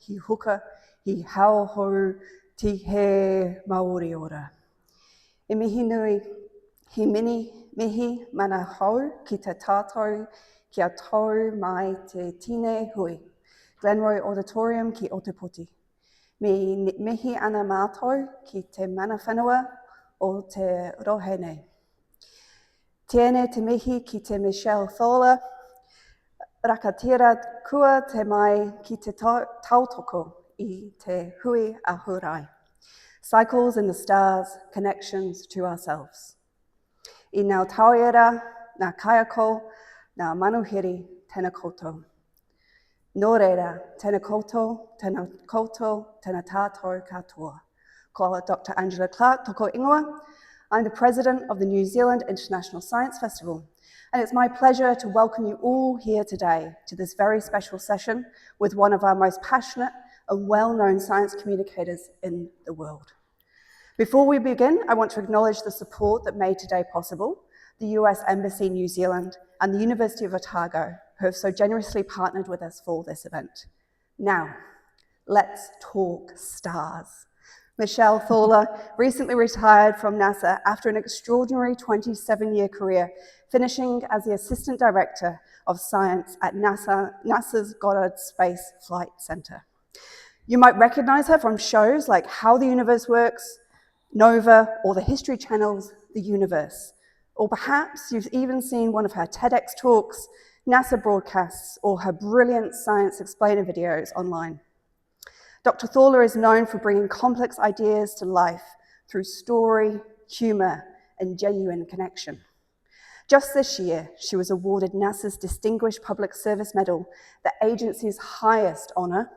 hi huka, hi hauhou, ti he Māori ora. E mihi nui, he mihi mana hau ki te tātou kia tau mai te tine hui. Glenroy Auditorium ki Otepoti. Mihi ana mātou ki te mana whenua o te rohene. Tiene te mihi ki te Michelle Thaller, rakatira kua te mai ki te tautoko I te hui ahurai. Cycles in the stars, connections to ourselves. I ngā tauira, ngā kaiako, ngā manuhiri, tēnā koutou. Nō reira, tēnā koutou, tēnā tātou katoa. Ko Dr. Angela Clark, toko ingoa. I'm the president of the New Zealand International Science Festival, and it's my pleasure to welcome you all here today to this very special session with one of our most passionate and well-known science communicators in the world. Before we begin, I want to acknowledge the support that made today possible, the US Embassy New Zealand and the University of Otago, who have so generously partnered with us for this event. Now, let's talk stars. Michelle Thaller recently retired from NASA after an extraordinary 27-year career, finishing as the Assistant Director of Science at NASA's Goddard Space Flight Center. You might recognize her from shows like How the Universe Works, Nova, or the History Channel's The Universe. Or perhaps you've even seen one of her TEDx talks, NASA broadcasts, or her brilliant science explainer videos online. Dr. Thaller is known for bringing complex ideas to life through story, humor, and genuine connection. Just this year, she was awarded NASA's Distinguished Public Service Medal, the agency's highest honor,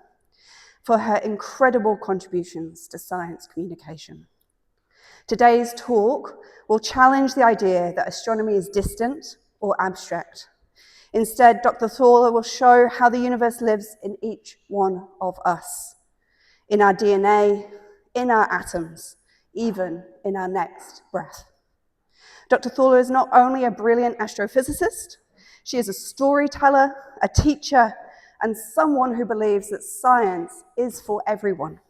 for her incredible contributions to science communication. Today's talk will challenge the idea that astronomy is distant or abstract. Instead, Dr. Thaller will show how the universe lives in each one of us, in our DNA, in our atoms, even in our next breath. Dr. Thaller is not only a brilliant astrophysicist, she is a storyteller, a teacher, and someone who believes that science is for everyone.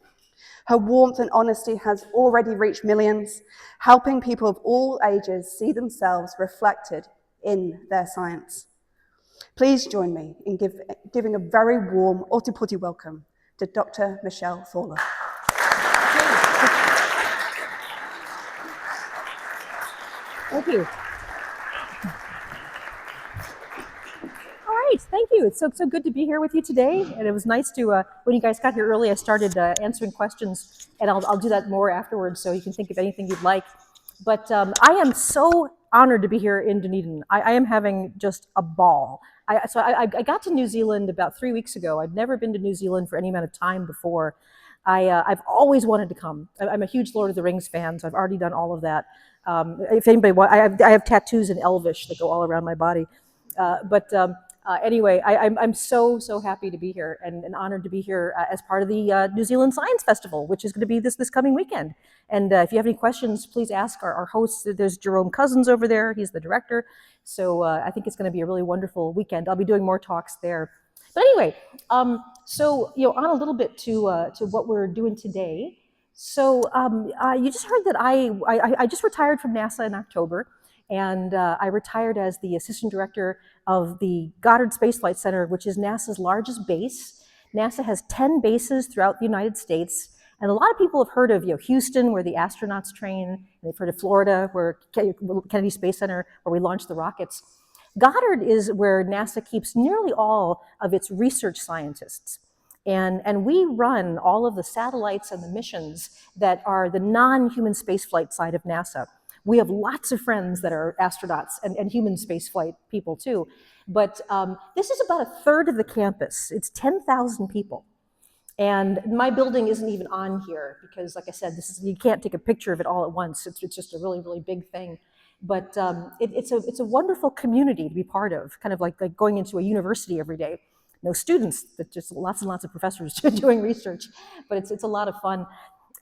Her warmth and honesty has already reached millions, helping people of all ages see themselves reflected in their science. Please join me in giving a very warm Otepoti welcome to Dr. Michelle Thaller. Thank you. All right, thank you. It's so good to be here with you today, and it was nice to, when you guys got here early, I started answering questions, and I'll do that more afterwards, so you can think of anything you'd like. But I am so honored to be here in Dunedin. I am having just a ball. I got to New Zealand about 3 weeks ago. I'd never been to New Zealand for any amount of time before. I've always wanted to come. I'm a huge Lord of the Rings fan, so I've already done all of that. If anybody wants, I have tattoos in Elvish that go all around my body. Anyway, I'm so happy to be here and honored to be here as part of the New Zealand Science Festival, which is going to be this coming weekend. And if you have any questions, please ask our hosts. There's Jerome Cousins over there. He's the director. So I think it's going to be a really wonderful weekend. I'll be doing more talks there. But anyway, on a little bit to what we're doing today. So you just heard that I just retired from NASA in October. And I retired as the assistant director of the Goddard Space Flight Center, which is NASA's largest base. NASA has 10 bases throughout the United States. And a lot of people have heard of Houston, where the astronauts train. And they've heard of Florida, where Kennedy Space Center, where we launched the rockets. Goddard is where NASA keeps nearly all of its research scientists. And we run all of the satellites and the missions that are the non-human spaceflight side of NASA. We have lots of friends that are astronauts and human spaceflight people too. But this is about a third of the campus. It's 10,000 people. And my building isn't even on here because, like I said, you can't take a picture of it all at once. It's just a really, really big thing. But it's a wonderful community to be part of, kind of like going into a university every day. No students, but just lots and lots of professors doing research. But it's a lot of fun.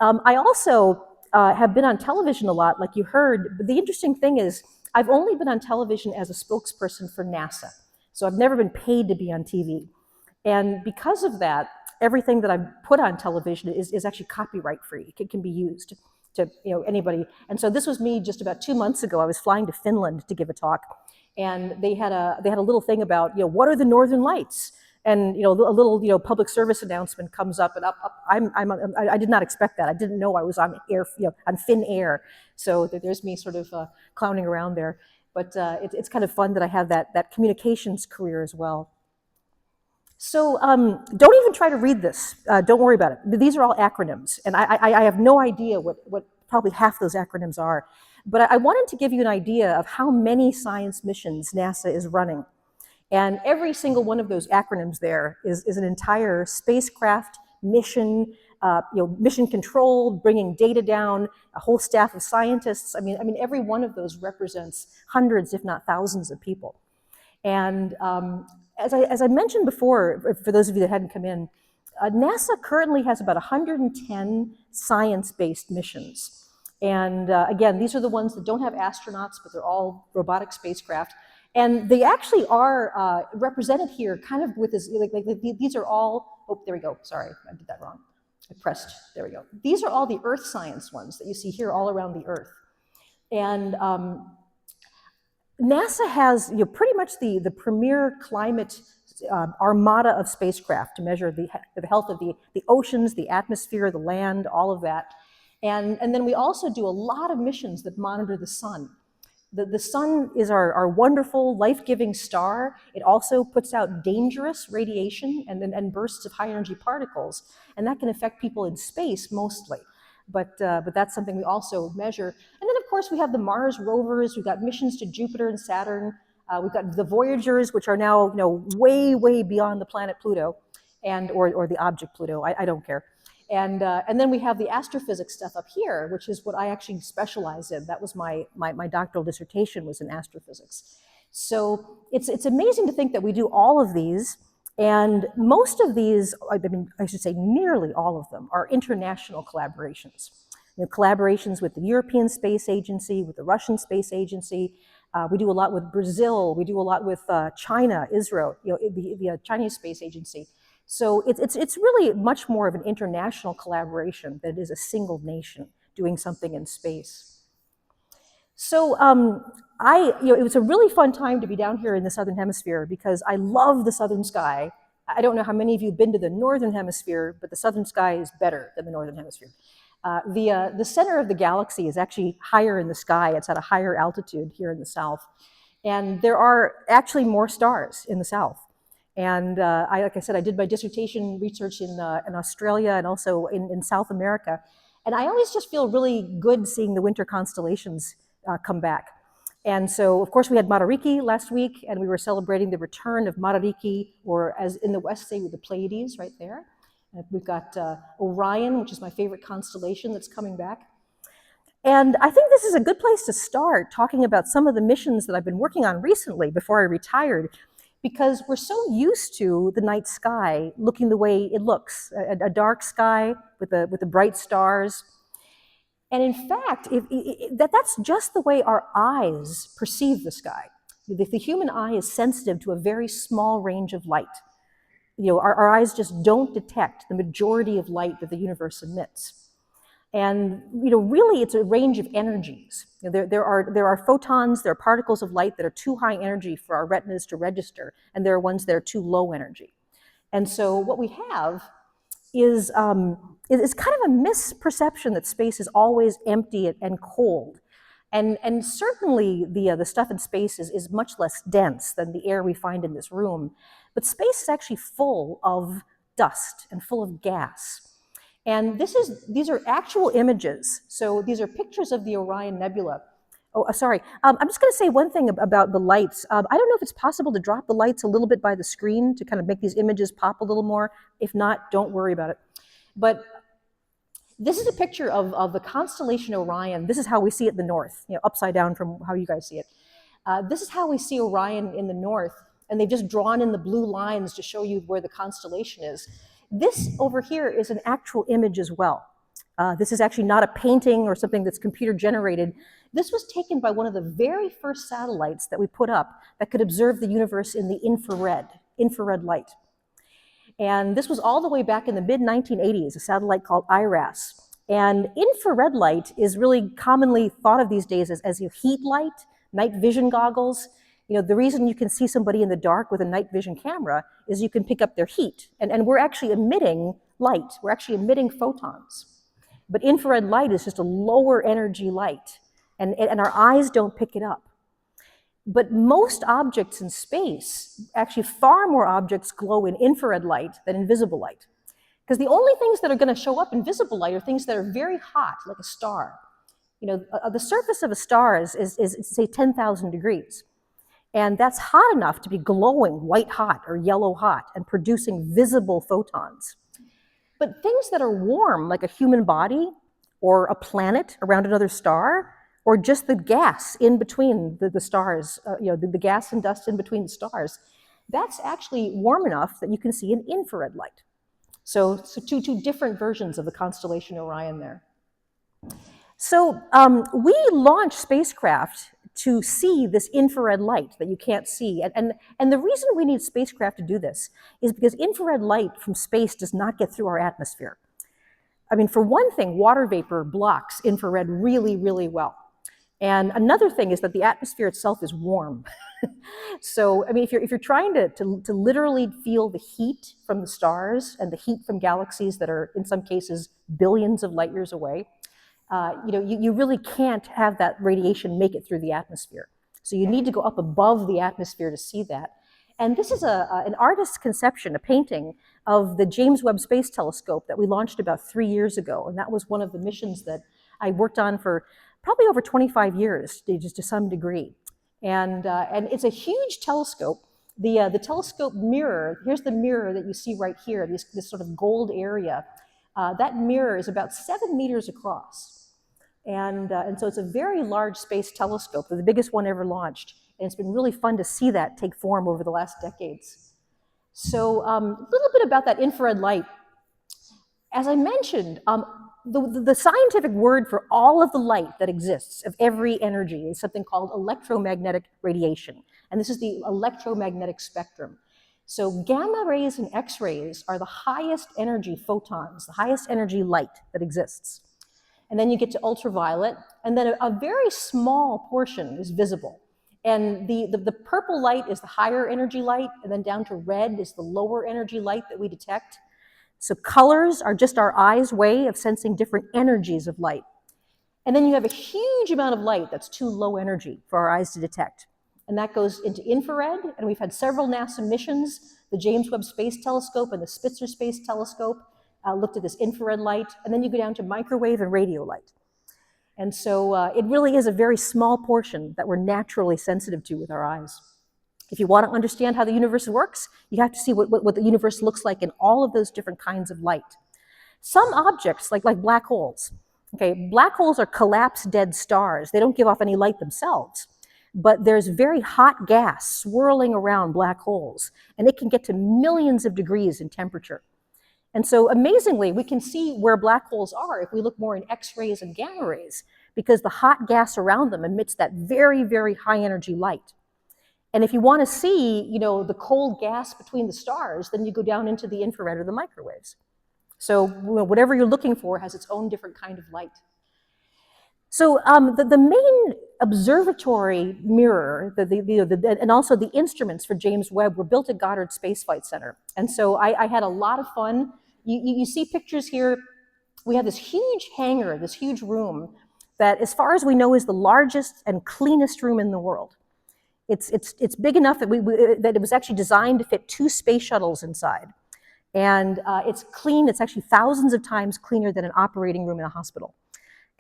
I also have been on television a lot, like you heard. But the interesting thing is, I've only been on television as a spokesperson for NASA. So I've never been paid to be on TV. And because of that, everything that I've put on television is actually copyright free. It can be used to anybody. And so this was me just about 2 months ago. I was flying to Finland to give a talk, and they had a little thing about what are the Northern Lights, and a little public service announcement comes up, and I did not expect that. I didn't know I was on air, on Finn Air. So there's me sort of clowning around there. But it's kind of fun that I have that communications career as well. So don't even try to read this. Don't worry about it. These are all acronyms, and I have no idea what probably half those acronyms are. But I wanted to give you an idea of how many science missions NASA is running. And every single one of those acronyms there is an entire spacecraft mission, mission control, bringing data down, a whole staff of scientists. I mean, every one of those represents hundreds, if not thousands, of people. And as I mentioned before, for those of you that hadn't come in, NASA currently has about 110 science-based missions. And again, these are the ones that don't have astronauts, but they're all robotic spacecraft. And they actually are represented here kind of with this, like these are all, oh, there we go, sorry, I did that wrong. I pressed, there we go. These are all the Earth science ones that you see here all around the Earth. And NASA has pretty much the premier climate armada of spacecraft to measure the health of the oceans, the atmosphere, the land, all of that. And then we also do a lot of missions that monitor the sun. The sun is our wonderful, life-giving star. It also puts out dangerous radiation and bursts of high-energy particles, and that can affect people in space mostly. But that's something we also measure. And then, of course, we have the Mars rovers. We've got missions to Jupiter and Saturn. We've got the Voyagers, which are now way, way beyond the planet Pluto, or the object Pluto. I don't care. And then we have the astrophysics stuff up here, which is what I actually specialize in. That was my doctoral dissertation, was in astrophysics. So it's amazing to think that we do all of these, and most of these, I should say nearly all of them, are international collaborations. Collaborations with the European Space Agency, with the Russian Space Agency. We do a lot with Brazil. We do a lot with China, Israel, the Chinese Space Agency. So it's really much more of an international collaboration than it is a single nation doing something in space. So it was a really fun time to be down here in the Southern Hemisphere because I love the Southern sky. I don't know how many of you have been to the Northern Hemisphere, but the Southern sky is better than the Northern Hemisphere. The center of the galaxy is actually higher in the sky. It's at a higher altitude here in the South. And there are actually more stars in the South. And like I said, I did my dissertation research in Australia and also in South America. And I always just feel really good seeing the winter constellations come back. And so, of course, we had Matariki last week, and we were celebrating the return of Matariki, or as in the West say, with the Pleiades right there. And we've got Orion, which is my favorite constellation, that's coming back. And I think this is a good place to start talking about some of the missions that I've been working on recently before I retired, because we're so used to the night sky looking the way it looks, a dark sky with the bright stars. And in fact, that's just the way our eyes perceive the sky. The human eye is sensitive to a very small range of light. Our eyes just don't detect the majority of light that the universe emits. And really, it's a range of energies. There are photons, there are particles of light that are too high energy for our retinas to register, and there are ones that are too low energy. And so what we have is kind of a misperception that space is always empty and cold. And certainly the stuff in space is much less dense than the air we find in this room. But space is actually full of dust and full of gas. And these are actual images. So these are pictures of the Orion Nebula. Oh, sorry. I'm just going to say one thing about the lights. I don't know if it's possible to drop the lights a little bit by the screen to kind of make these images pop a little more. If not, don't worry about it. But this is a picture of the constellation Orion. This is how we see it in the north, upside down from how you guys see it. This is how we see Orion in the north. And they've just drawn in the blue lines to show you where the constellation is. This over here is an actual image as well. This is actually not a painting or something that's computer generated. This was taken by one of the very first satellites that we put up that could observe the universe in the infrared light. And this was all the way back in the mid-1980s, a satellite called IRAS. And infrared light is really commonly thought of these days as heat light, night vision goggles. The reason you can see somebody in the dark with a night vision camera is you can pick up their heat. And we're actually emitting light. We're actually emitting photons. But infrared light is just a lower energy light. And our eyes don't pick it up. But most objects in space, actually far more objects glow in infrared light than in visible light. Because the only things that are going to show up in visible light are things that are very hot, like a star. The surface of a star is say, 10,000 degrees. And that's hot enough to be glowing white hot or yellow hot and producing visible photons. But things that are warm, like a human body or a planet around another star, or just the gas in between the stars, the gas and dust in between the stars, that's actually warm enough that you can see in infrared light. So two different versions of the constellation Orion there. So we launched spacecraft to see this infrared light that you can't see. And the reason we need spacecraft to do this is because infrared light from space does not get through our atmosphere. I mean, for one thing, water vapor blocks infrared really, really well. And another thing is that the atmosphere itself is warm. So, I mean, if you're trying to literally feel the heat from the stars and the heat from galaxies that are, in some cases, billions of light years away, you really can't have that radiation make it through the atmosphere. So you need to go up above the atmosphere to see that. And this is an artist's conception, a painting of the James Webb Space Telescope that we launched about 3 years ago. And that was one of the missions that I worked on for probably over 25 years, just to some degree. And it's a huge telescope. The telescope mirror, here's the mirror that you see right here, this sort of gold area. That mirror is about 7 meters across. And so it's a very large space telescope, the biggest one ever launched. And it's been really fun to see that take form over the last decades. So a little bit about that infrared light. As I mentioned, the scientific word for all of the light that exists, of every energy, is something called electromagnetic radiation. And this is the electromagnetic spectrum. So gamma rays and X-rays are the highest energy photons, the highest energy light that exists. And then you get to ultraviolet, and then a very small portion is visible. And the purple light is the higher energy light, and then down to red is the lower energy light that we detect. So colors are just our eyes' way of sensing different energies of light. And then you have a huge amount of light that's too low energy for our eyes to detect. And that goes into infrared, and we've had several NASA missions, the James Webb Space Telescope and the Spitzer Space Telescope looked at this infrared light, and then you go down to microwave and radio light. And so it really is a very small portion that we're naturally sensitive to with our eyes. If you want to understand how the universe works, you have to see what the universe looks like in all of those different kinds of light. Some objects, like black holes, okay, black holes are collapsed dead stars. They don't give off any light themselves, but there's very hot gas swirling around black holes, and it can get to millions of degrees in temperature. And so amazingly, we can see where black holes are if we look more in X-rays and gamma rays, because the hot gas around them emits that very, very high energy light. And if you want to see, the cold gas between the stars, then you go down into the infrared or the microwaves. So whatever you're looking for has its own different kind of light. So the main observatory mirror, and also the instruments for James Webb were built at Goddard Space Flight Center. And so I had a lot of fun. You see pictures here. We have this huge hangar, this huge room that, as far as we know, is the largest and cleanest room in the world. It's big enough that that it was actually designed to fit 2 space shuttles inside. And it's clean. It's actually thousands of times cleaner than an operating room in a hospital.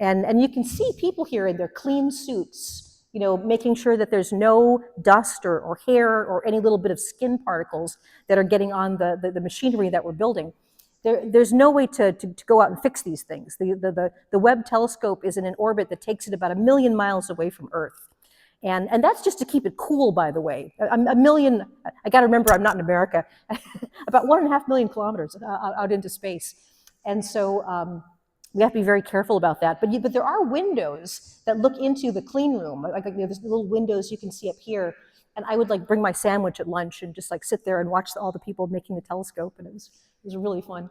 And you can see people here in their clean suits, making sure that there's no dust or hair or any little bit of skin particles that are getting on the machinery that we're building. There's no way to go out and fix these things. The Webb telescope is in an orbit that takes it about 1 million miles away from Earth. And that's just to keep it cool, by the way. A million, I got to remember I'm not in America, about 1.5 million kilometers out into space. And so we have to be very careful about that. But there are windows that look into the clean room. Like there's little windows you can see up here. And I would like bring my sandwich at lunch and just like sit there and watch all the people making the telescope, and it was really fun.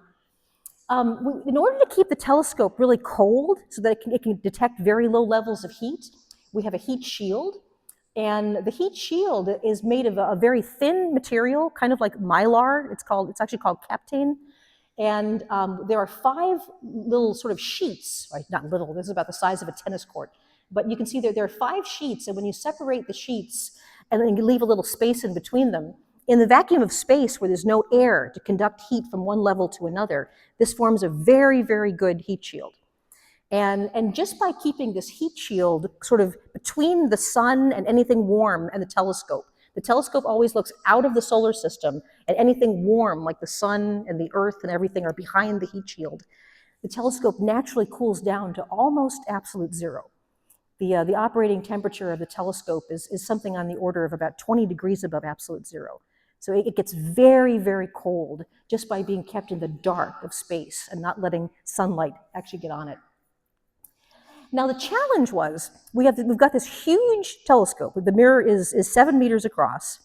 In order to keep the telescope really cold so that it can detect very low levels of heat, we have a heat shield. And the heat shield is made of a very thin material, kind of like mylar. It's actually called captane. And there are 5 little sort of sheets, right? Not little, this is about the size of a tennis court. But you can see there are 5 sheets, and when you separate the sheets and then you leave a little space in between them, in the vacuum of space where there's no air to conduct heat from one level to another, this forms a very, very good heat shield. And just by keeping this heat shield sort of between the sun and anything warm and the telescope always looks out of the solar system, and anything warm like the sun and the earth and everything are behind the heat shield. The telescope naturally cools down to almost absolute zero. The operating temperature of the telescope is something on the order of about 20 degrees above absolute zero. So it gets very, very cold just by being kept in the dark of space and not letting sunlight actually get on it. Now the challenge was, we've got this huge telescope. The mirror is 7 meters across,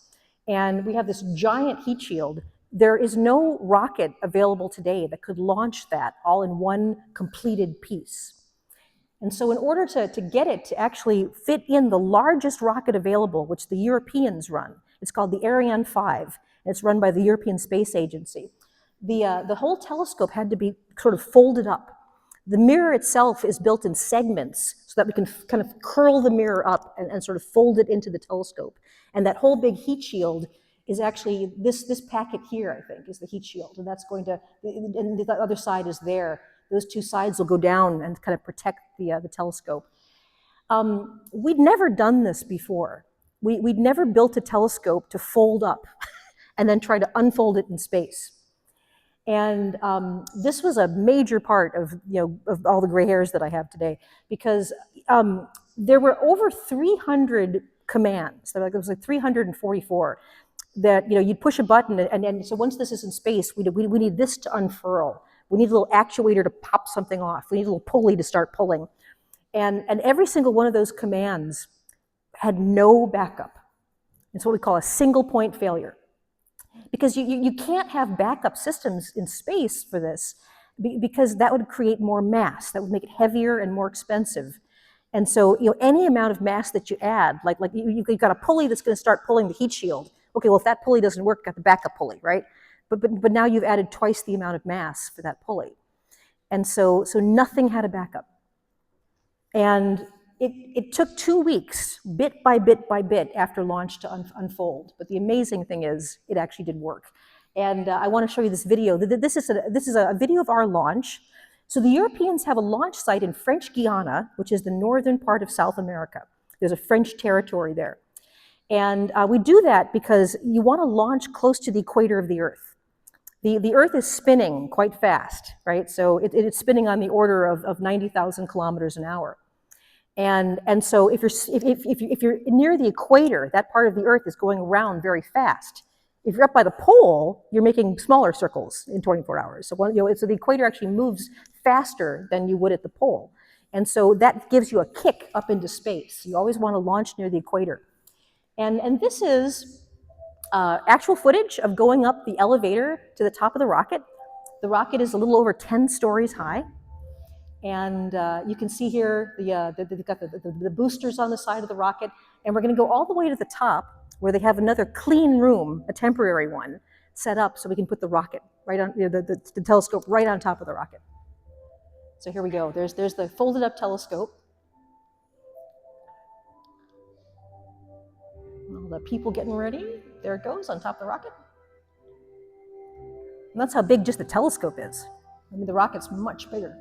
and we have this giant heat shield. There is no rocket available today that could launch that all in one completed piece. And so in order to get it to actually fit in the largest rocket available, which the Europeans run, it's called the Ariane 5, and it's run by the European Space Agency. The whole telescope had to be sort of folded up. The mirror itself is built in segments so that we can kind of curl the mirror up and sort of fold it into the telescope. And that whole big heat shield is actually this packet here, I think, is the heat shield. And that's going to, and the other side is there. Those 2 sides will go down and kind of protect the telescope. We'd never done this before. We'd never built a telescope to fold up and then try to unfold it in space. And this was a major part of, of all the gray hairs that I have today, because there were over 300 commands. There was like 344 that, you'd push a button, and so once this is in space, we need this to unfurl. We need a little actuator to pop something off. We need a little pulley to start pulling. And every single one of those commands had no backup. It's what we call a single point failure. Because you can't have backup systems in space for this, because that would create more mass. That would make it heavier and more expensive. And so, any amount of mass that you add, like you've got a pulley that's going to start pulling the heat shield. Okay, well, if that pulley doesn't work, got the backup pulley, right? But now you've added twice the amount of mass for that pulley. And so nothing had a backup. And it took 2 weeks, bit by bit by bit, after launch to unfold. But the amazing thing is, it actually did work. And I want to show you this video. This is a video of our launch. So the Europeans have a launch site in French Guiana, which is the northern part of South America. There's a French territory there. And we do that because you want to launch close to the equator of the Earth. The Earth is spinning quite fast, right? So it's spinning on the order of 90,000 kilometers an hour. And so if you're near the equator, that part of the Earth is going around very fast. If you're up by the pole, you're making smaller circles in 24 hours. So, so the equator actually moves faster than you would at the pole. And so that gives you a kick up into space. You always want to launch near the equator. And this is actual footage of going up the elevator to the top of the rocket. The rocket is a little over 10 stories high. And you can see here, they've got the boosters on the side of the rocket. And we're going to go all the way to the top, where they have another clean room, a temporary one, set up so we can put the rocket right on, the telescope right on top of the rocket. So here we go. There's the folded up telescope. All the people getting ready. There it goes on top of the rocket. And that's how big just the telescope is. I mean, the rocket's much bigger.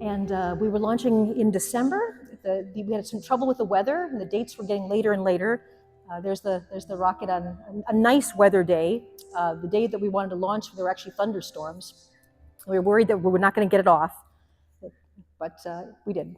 And we were launching in December. We had some trouble with the weather, and the dates were getting later and later. There's the rocket on a nice weather day. The day that we wanted to launch, there were actually thunderstorms. We were worried that we were not going to get it off, but we did.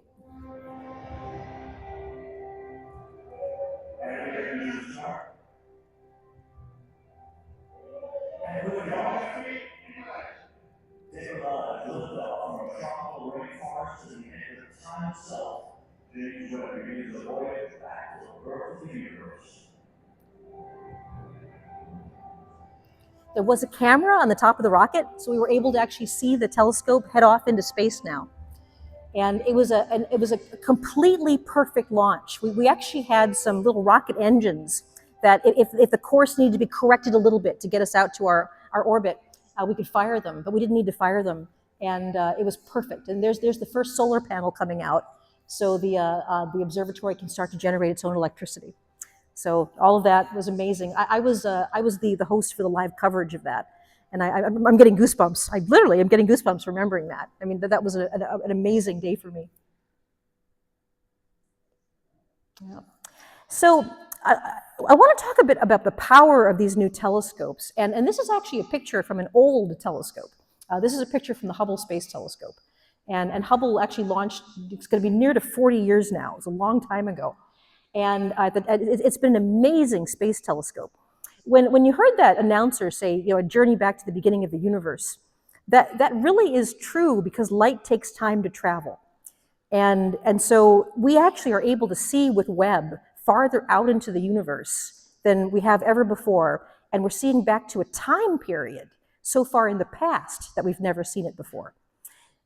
There was a camera on the top of the rocket, so we were able to actually see the telescope head off into space now. And it was a completely perfect launch. We actually had some little rocket engines that if the course needed to be corrected a little bit to get us out to our orbit, we could fire them, but we didn't need to fire them. And it was perfect. And there's the first solar panel coming out, so the observatory can start to generate its own electricity. So all of that was amazing. I was the host for the live coverage of that. And I'm getting goosebumps. I literally am getting goosebumps remembering that. I mean, that was an amazing day for me. Yeah. So I want to talk a bit about the power of these new telescopes. And this is actually a picture from an old telescope. This is a picture from the Hubble Space Telescope. And Hubble actually launched, it's going to be near to 40 years now. It was a long time ago. And it's been an amazing space telescope. When you heard that announcer say, you know, a journey back to the beginning of the universe, that really is true because light takes time to travel. And so we actually are able to see with Webb farther out into the universe than we have ever before. And we're seeing back to a time period so far in the past that we've never seen it before.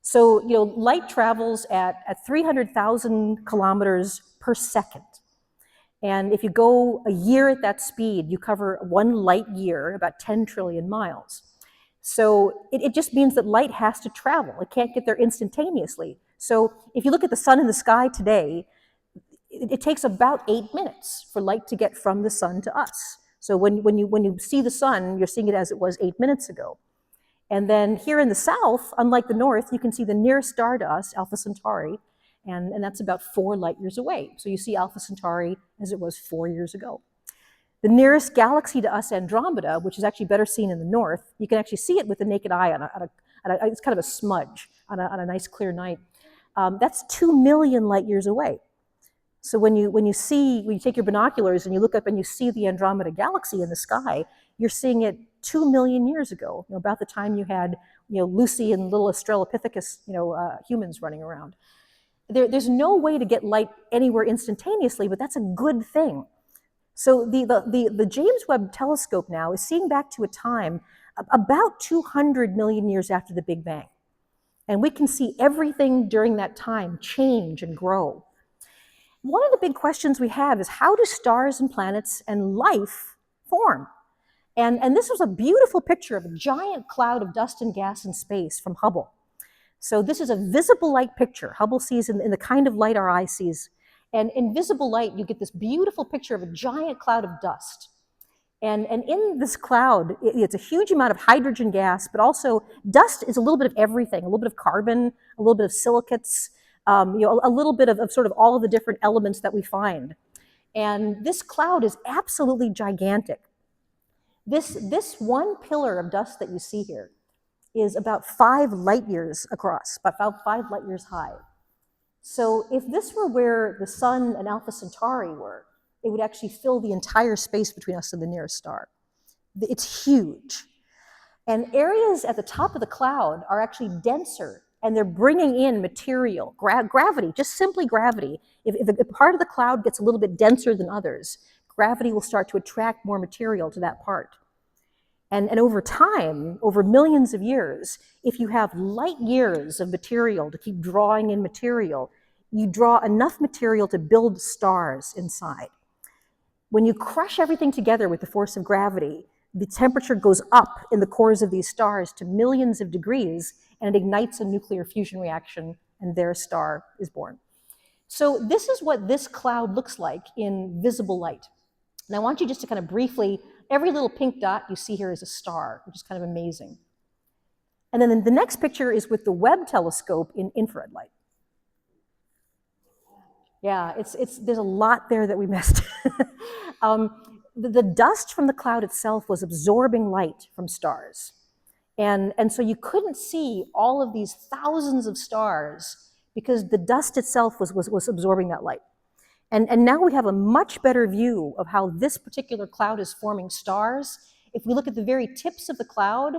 So, you know, light travels at 300,000 kilometers per second. And if you go a year at that speed, you cover 1 light year, about 10 trillion miles. So it just means that light has to travel. It can't get there instantaneously. So if you look at the sun in the sky today, it takes about 8 minutes for light to get from the sun to us. So when you see the sun, you're seeing it as it was 8 minutes ago. And then here in the south, unlike the north, you can see the nearest star to us, Alpha Centauri, and that's about 4 light years away. So you see Alpha Centauri as it was 4 years ago. The nearest galaxy to us, Andromeda, which is actually better seen in the north, you can actually see it with the naked eye it's kind of a smudge on a nice clear night. That's 2 million light years away. So when you take your binoculars and you look up and you see the Andromeda galaxy in the sky, you're seeing it 2 million years ago, you know, about the time you had, you know, Lucy and little Australopithecus, you know, humans running around. There's no way to get light anywhere instantaneously, but that's a good thing. So the James Webb Telescope now is seeing back to a time about 200 million years after the Big Bang. And we can see everything during that time change and grow. One of the big questions we have is, how do stars and planets and life form? And this was a beautiful picture of a giant cloud of dust and gas in space from Hubble. So this is a visible light picture. Hubble sees in the kind of light our eye sees. And in visible light, you get this beautiful picture of a giant cloud of dust. And in this cloud, it's a huge amount of hydrogen gas, but also dust is a little bit of everything, a little bit of carbon, a little bit of silicates, you know, a little bit of sort of all of the different elements that we find. And this cloud is absolutely gigantic. This one pillar of dust that you see here is about 5 light years across, about 5 light years high. So if this were where the sun and Alpha Centauri were, it would actually fill the entire space between us and the nearest star. It's huge. And areas at the top of the cloud are actually denser, and they're bringing in material, gravity, just simply gravity. If a part of the cloud gets a little bit denser than others, gravity will start to attract more material to that part. And over time, over millions of years, if you have light years of material to keep drawing in material, you draw enough material to build stars inside. When you crush everything together with the force of gravity, the temperature goes up in the cores of these stars to millions of degrees, and it ignites a nuclear fusion reaction, and their star is born. So this is what this cloud looks like in visible light. And I want you just to kind of briefly, every little pink dot you see here is a star, which is kind of amazing. And then the next picture is with the Webb telescope in infrared light. Yeah, there's a lot there that we missed. The dust from the cloud itself was absorbing light from stars. And so you couldn't see all of these thousands of stars because the dust itself was absorbing that light. And now we have a much better view of how this particular cloud is forming stars. If we look at the very tips of the cloud,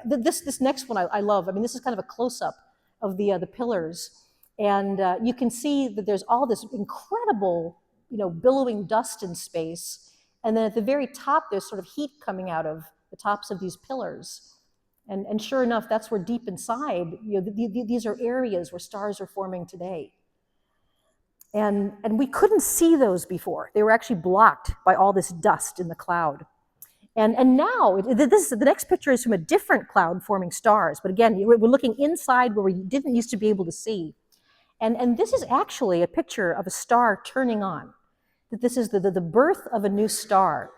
this next one I love. I mean, this is kind of a close-up of the pillars. And you can see that there's all this incredible, billowing dust in space. And then at the very top, there's sort of heat coming out of the tops of these pillars. And sure enough, that's where deep inside, these are areas where stars are forming today. And we couldn't see those before. They were actually blocked by all this dust in the cloud. And now, the next picture is from a different cloud forming stars. But again, we're looking inside where we didn't used to be able to see. And this is actually a picture of a star turning on. That this is the birth of a new star.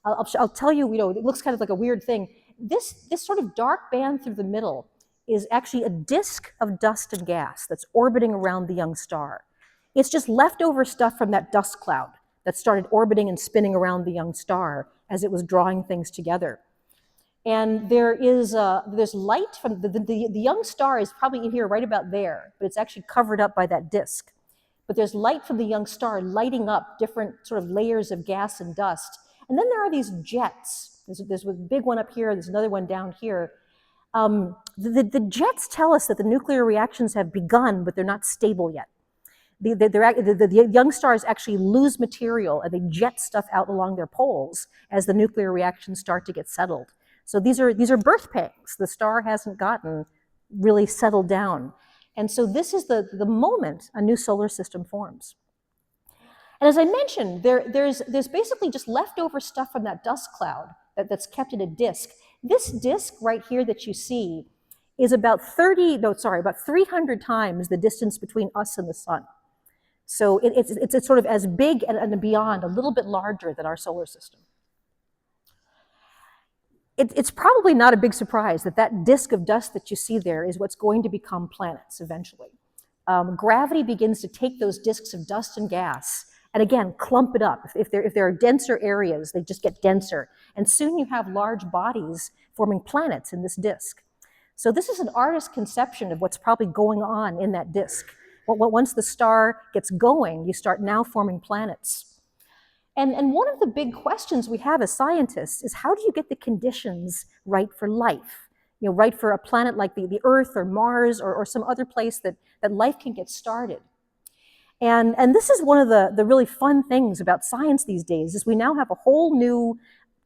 I'll tell you, it looks kind of like a weird thing. This sort of dark band through the middle is actually a disk of dust and gas that's orbiting around the young star. It's just leftover stuff from that dust cloud that started orbiting and spinning around the young star as it was drawing things together. And there's light from the young star is probably in here right about there, but it's actually covered up by that disk. But there's light from the young star lighting up different sort of layers of gas and dust. And then there are these jets. There's a big one up here, there's another one down here. The jets tell us that the nuclear reactions have begun, but they're not stable yet. The young stars actually lose material and they jet stuff out along their poles as the nuclear reactions start to get settled. So these are birth pangs. The star hasn't gotten really settled down. And so this is the moment a new solar system forms. And as I mentioned, there's basically just leftover stuff from that dust cloud that's kept in a disk. This disk right here that you see is about 300 times the distance between us and the sun. So it's sort of as big and beyond, a little bit larger than our solar system. It's probably not a big surprise that disk of dust that you see there is what's going to become planets eventually. Gravity begins to take those disks of dust and gas and again, clump it up. If there are denser areas, they just get denser. And soon you have large bodies forming planets in this disk. So this is an artist's conception of what's probably going on in that disk. Once the star gets going, you start now forming planets. And one of the big questions we have as scientists is how do you get the conditions right for life? Right for a planet like the Earth or Mars or some other place that life can get started. And this is one of the really fun things about science these days is we now have a whole new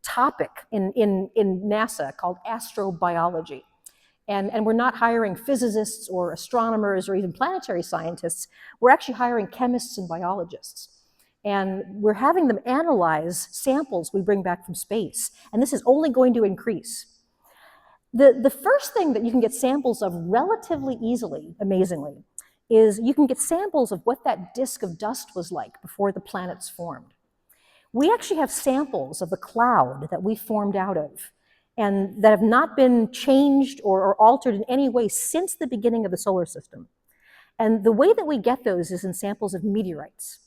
topic in NASA called astrobiology. And we're not hiring physicists or astronomers or even planetary scientists. We're actually hiring chemists and biologists. And we're having them analyze samples we bring back from space. And this is only going to increase. The first thing that you can get samples of relatively easily, amazingly, is you can get samples of what that disk of dust was like before the planets formed. We actually have samples of the cloud that we formed out of and that have not been changed or altered in any way since the beginning of the solar system. And the way that we get those is in samples of meteorites.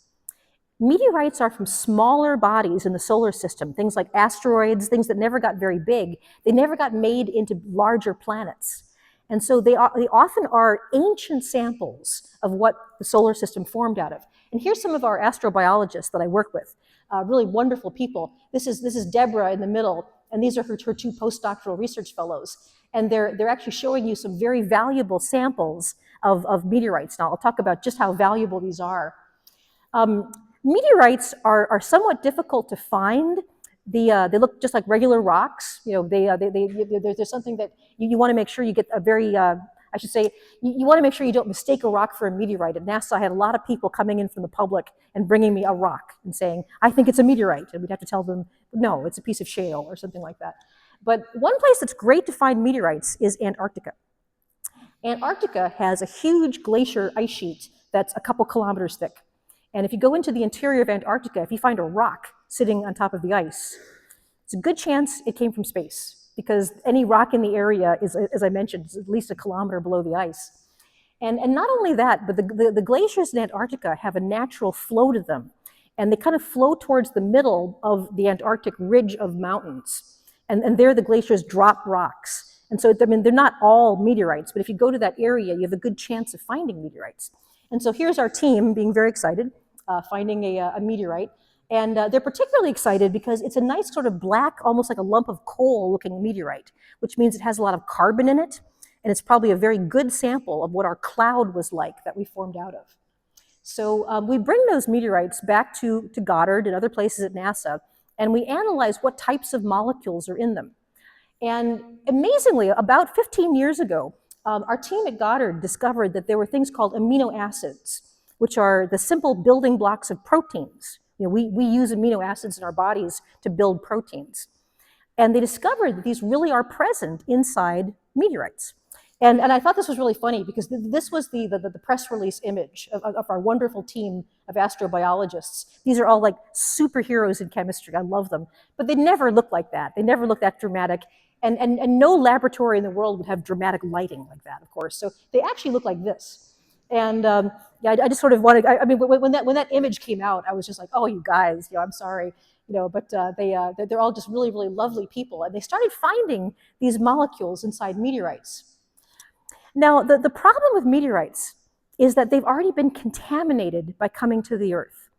Meteorites are from smaller bodies in the solar system, things like asteroids, things that never got very big. They never got made into larger planets. And so they often are ancient samples of what the solar system formed out of. And here's some of our astrobiologists that I work with, really wonderful people. This is Deborah in the middle, and these are her two postdoctoral research fellows. And they're actually showing you some very valuable samples of meteorites. Now, I'll talk about just how valuable these are. Meteorites are somewhat difficult to find. They look just like regular rocks. There's something that you want to make sure you get a very, I should say, you want to make sure you don't mistake a rock for a meteorite. At NASA, I had a lot of people coming in from the public and bringing me a rock and saying, I think it's a meteorite. And we'd have to tell them, no, it's a piece of shale or something like that. But one place that's great to find meteorites is Antarctica. Antarctica has a huge glacier ice sheet that's a couple kilometers thick. And if you go into the interior of Antarctica, if you find a rock sitting on top of the ice, it's a good chance it came from space because any rock in the area is, as I mentioned, is at least a kilometer below the ice. And not only that, but the glaciers in Antarctica have a natural flow to them. And they kind of flow towards the middle of the Antarctic ridge of mountains. And there the glaciers drop rocks. And so, I mean, they're not all meteorites, but if you go to that area, you have a good chance of finding meteorites. And so here's our team being very excited, finding a meteorite. And they're particularly excited because it's a nice sort of black, almost like a lump of coal looking meteorite, which means it has a lot of carbon in it. And it's probably a very good sample of what our cloud was like that we formed out of. So we bring those meteorites back to Goddard and other places at NASA, and we analyze what types of molecules are in them. And amazingly, about 15 years ago, our team at Goddard discovered that there were things called amino acids, which are the simple building blocks of proteins. You know, we use amino acids in our bodies to build proteins. And they discovered that these really are present inside meteorites. And I thought this was really funny because this was the press release image of our wonderful team of astrobiologists. These are all like superheroes in chemistry. I love them. But they never look like that. They never look that dramatic. And no laboratory in the world would have dramatic lighting like that, of course. So they actually look like this. And yeah, I just sort of wanted, I mean, when that image came out, I was just like, oh, you guys, you know, I'm sorry. You know, but they're all just really, really lovely people. And they started finding these molecules inside meteorites. Now, the problem with meteorites is that they've already been contaminated by coming to the Earth.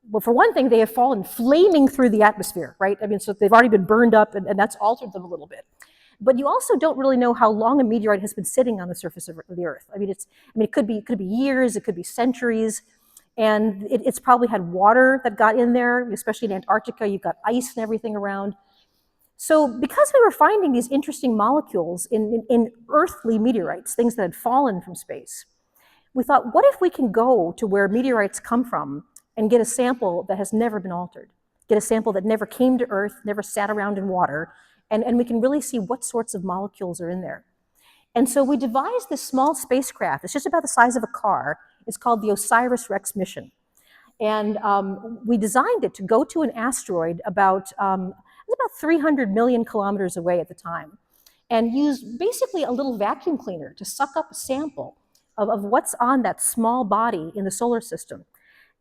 Well, for one thing, they have fallen flaming through the atmosphere, right? I mean, so they've already been burned up, and that's altered them a little bit. But you also don't really know how long a meteorite has been sitting on the surface of the Earth. I mean, it could be years, it could be centuries, and it's probably had water that got in there, especially in Antarctica. You've got ice and everything around. So because we were finding these interesting molecules in earthly meteorites, things that had fallen from space, we thought, what if we can go to where meteorites come from and get a sample that has never been altered, get a sample that never came to Earth, never sat around in water, and we can really see what sorts of molecules are in there. And so we devised this small spacecraft. It's just about the size of a car. It's called the OSIRIS-REx mission. And we designed it to go to an asteroid about 300 million kilometers away at the time, and use basically a little vacuum cleaner to suck up a sample of what's on that small body in the solar system.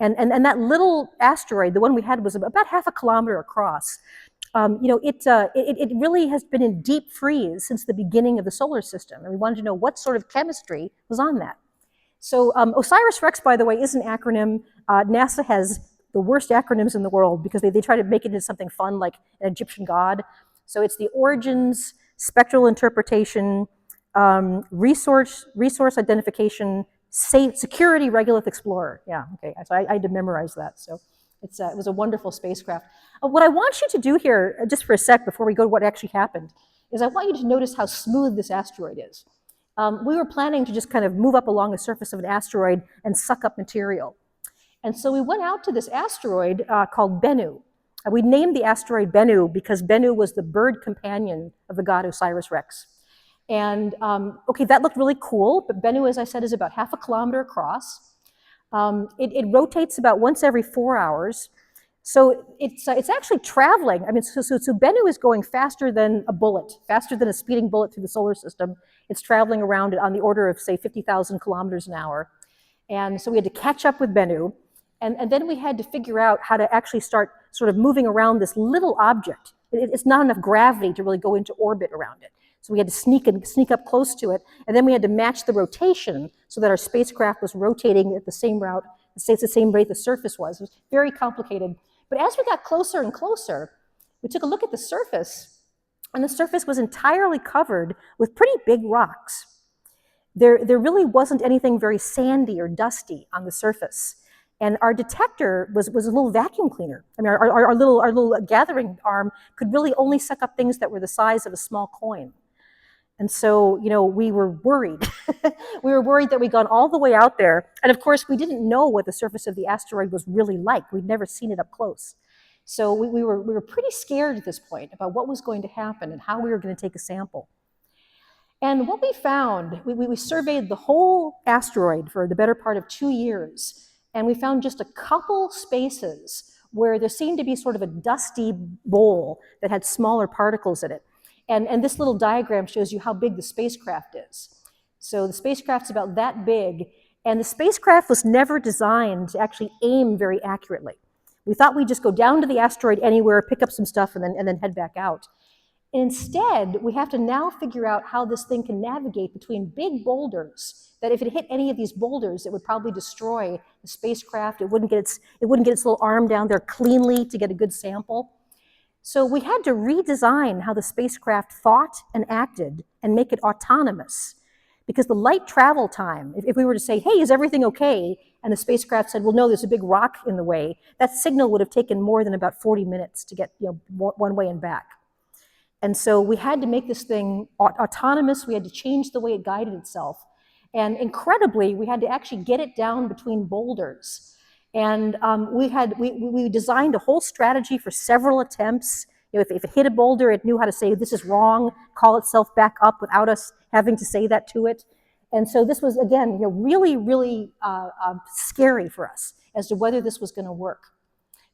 And that little asteroid, the one we had, was about half a kilometer across. You know, it really has been in deep freeze since the beginning of the solar system, and we wanted to know what sort of chemistry was on that. So OSIRIS-REx, by the way, is an acronym. NASA has the worst acronyms in the world because they try to make it into something fun like an Egyptian god. So it's the Origins, Spectral Interpretation, Resource Identification, Security Regolith Explorer. Yeah, okay, so I had to memorize that. So it was a wonderful spacecraft. What I want you to do here, just for a sec before we go to what actually happened, is I want you to notice how smooth this asteroid is. We were planning to just kind of move up along the surface of an asteroid and suck up material. And so we went out to this asteroid called Bennu. We named the asteroid Bennu because Bennu was the bird companion of the god OSIRIS-REx. And okay, that looked really cool, but Bennu, as I said, is about half a kilometer across. It rotates about once every 4 hours. So it's actually traveling. I mean, so Bennu is going faster than a bullet, faster than a speeding bullet through the solar system. It's traveling around on the order of, say, 50,000 kilometers an hour. And so we had to catch up with Bennu. And then we had to figure out how to actually start sort of moving around this little object. It's not enough gravity to really go into orbit around it. So we had to sneak up close to it. And then we had to match the rotation so that our spacecraft was rotating at the same route, the same rate the surface was. It was very complicated. But as we got closer and closer, we took a look at the surface, and the surface was entirely covered with pretty big rocks. There really wasn't anything very sandy or dusty on the surface. And our detector was a little vacuum cleaner. I mean, our little gathering arm could really only suck up things that were the size of a small coin. And so, you know, we were worried. We were worried that we'd gone all the way out there. And of course, we didn't know what the surface of the asteroid was really like. We'd never seen it up close. So we were pretty scared at this point about what was going to happen and how we were going to take a sample. And what we found, we surveyed the whole asteroid for the better part of 2 years. And we found just a couple spaces where there seemed to be sort of a dusty bowl that had smaller particles in it. And this little diagram shows you how big the spacecraft is. So the spacecraft's about that big, and the spacecraft was never designed to actually aim very accurately. We thought we'd just go down to the asteroid anywhere, pick up some stuff, and then head back out. Instead, we have to now figure out how this thing can navigate between big boulders, that if it hit any of these boulders, it would probably destroy the spacecraft. It wouldn't get its little arm down there cleanly to get a good sample. So we had to redesign how the spacecraft thought and acted and make it autonomous because the light travel time, if we were to say, hey, is everything okay? And the spacecraft said, well, no, there's a big rock in the way, that signal would have taken more than about 40 minutes to get one way and back. And so we had to make this thing autonomous. We had to change the way it guided itself. And incredibly, we had to actually get it down between boulders. And we designed a whole strategy for several attempts. If it hit a boulder, it knew how to say, this is wrong, call itself back up without us having to say that to it. And so this was, again, really, really scary for us as to whether this was going to work.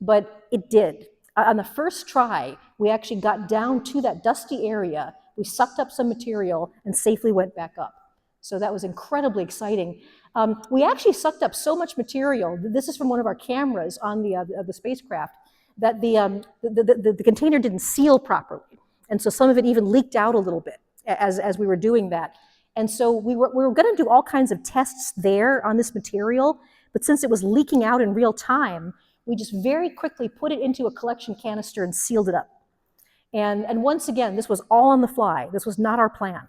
But it did. On the first try, we actually got down to that dusty area. We sucked up some material and safely went back up. So that was incredibly exciting. We actually sucked up so much material. This is from one of our cameras on the spacecraft, that the container didn't seal properly. And so some of it even leaked out a little bit as we were doing that. And so we were going to do all kinds of tests there on this material, but since it was leaking out in real time, we just very quickly put it into a collection canister and sealed it up. And once again, this was all on the fly. This was not our plan.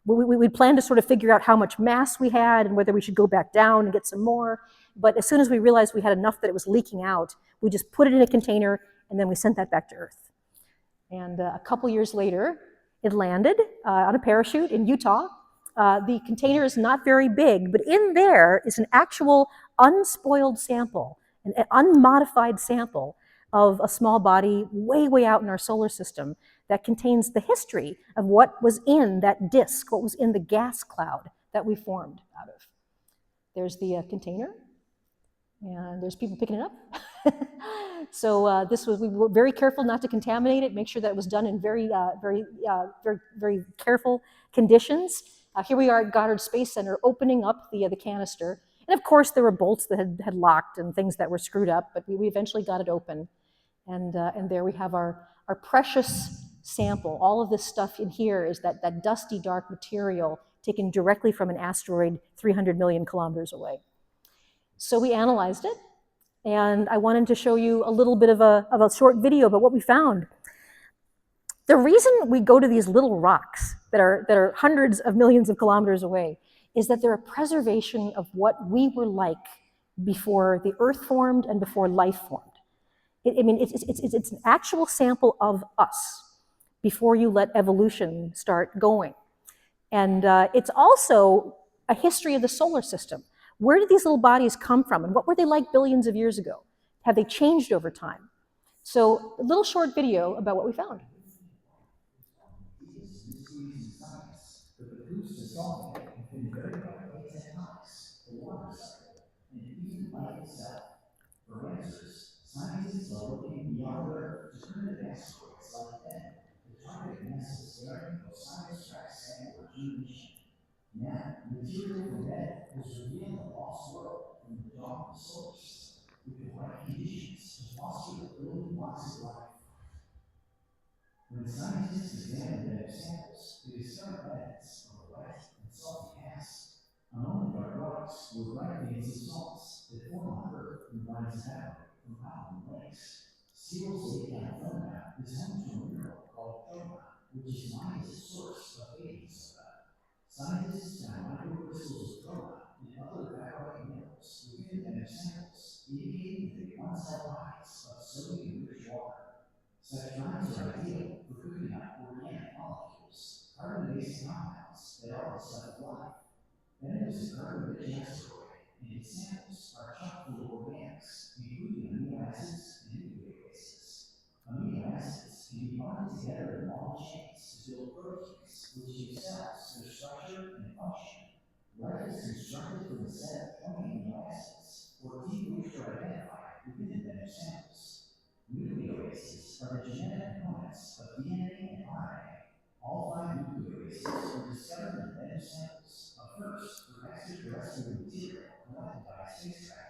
We planned to sort of figure out how much mass we had and whether we should go back down and get some more. But as soon as we realized we had enough that it was leaking out, we just put it in a container and then we sent that back to Earth. And a couple years later, it landed on a parachute in Utah. The container is not very big, but in there is an actual unspoiled sample, an unmodified sample of a small body way, way out in our solar system that contains the history of what was in that disk, what was in the gas cloud that we formed out of. There's the container, and there's people picking it up. So we were very careful not to contaminate it, make sure that it was done in very careful conditions. Here we are at Goddard Space Center opening up the canister. And of course, there were bolts that had locked and things that were screwed up, but we eventually got it open. And there we have our precious sample. All of this stuff in here is that dusty, dark material taken directly from an asteroid 300 million kilometers away. So we analyzed it, and I wanted to show you a little bit of a short video about what we found. The reason we go to these little rocks that are hundreds of millions of kilometers away is that they're a preservation of what we were like before the Earth formed and before life formed. It's an actual sample of us before you let evolution start going. And it's also a history of the solar system. Where did these little bodies come from, and what were they like billions of years ago? Have they changed over time? So a little short video about what we found. For answers, scientists are looking beyond Earth to primitive asteroids like them to target NASA's Area of Science Track Sample Mission. Now, material from that was revealed a lost world from the dawn of the solar system with the right conditions to foster the building blocks of life. When scientists examined their samples, they discovered evidence of a wet and salty past. Among the dark rocks were bright veins of salts that form on Earth and rise evaporate from mountain lakes. Seals Lake, California is home to a mineral called troma, which is mined as a source of baking soda. Scientists found microcrystals of troma and other evaporating minerals within their samples, indicating that they once had bodies of sodium-rich water. Such brines are ideal for cooking up organic molecules, carbon-based compounds that are the stuff of life. Then it was a carbon-rich asteroid, and its samples are chock full of organics, including amino acids and nucleobases. Amino acids can be bonded together in long chains to build proteins, which give cells their structure and function. Life is constructed from a set of 20 amino acids, 14 which are identified within their samples. Nucleobases are the genetic components of DNA and RNA. All 5 nucleobases were discovered in venom samples, a first for extraterrestrial material collected by a spacecraft.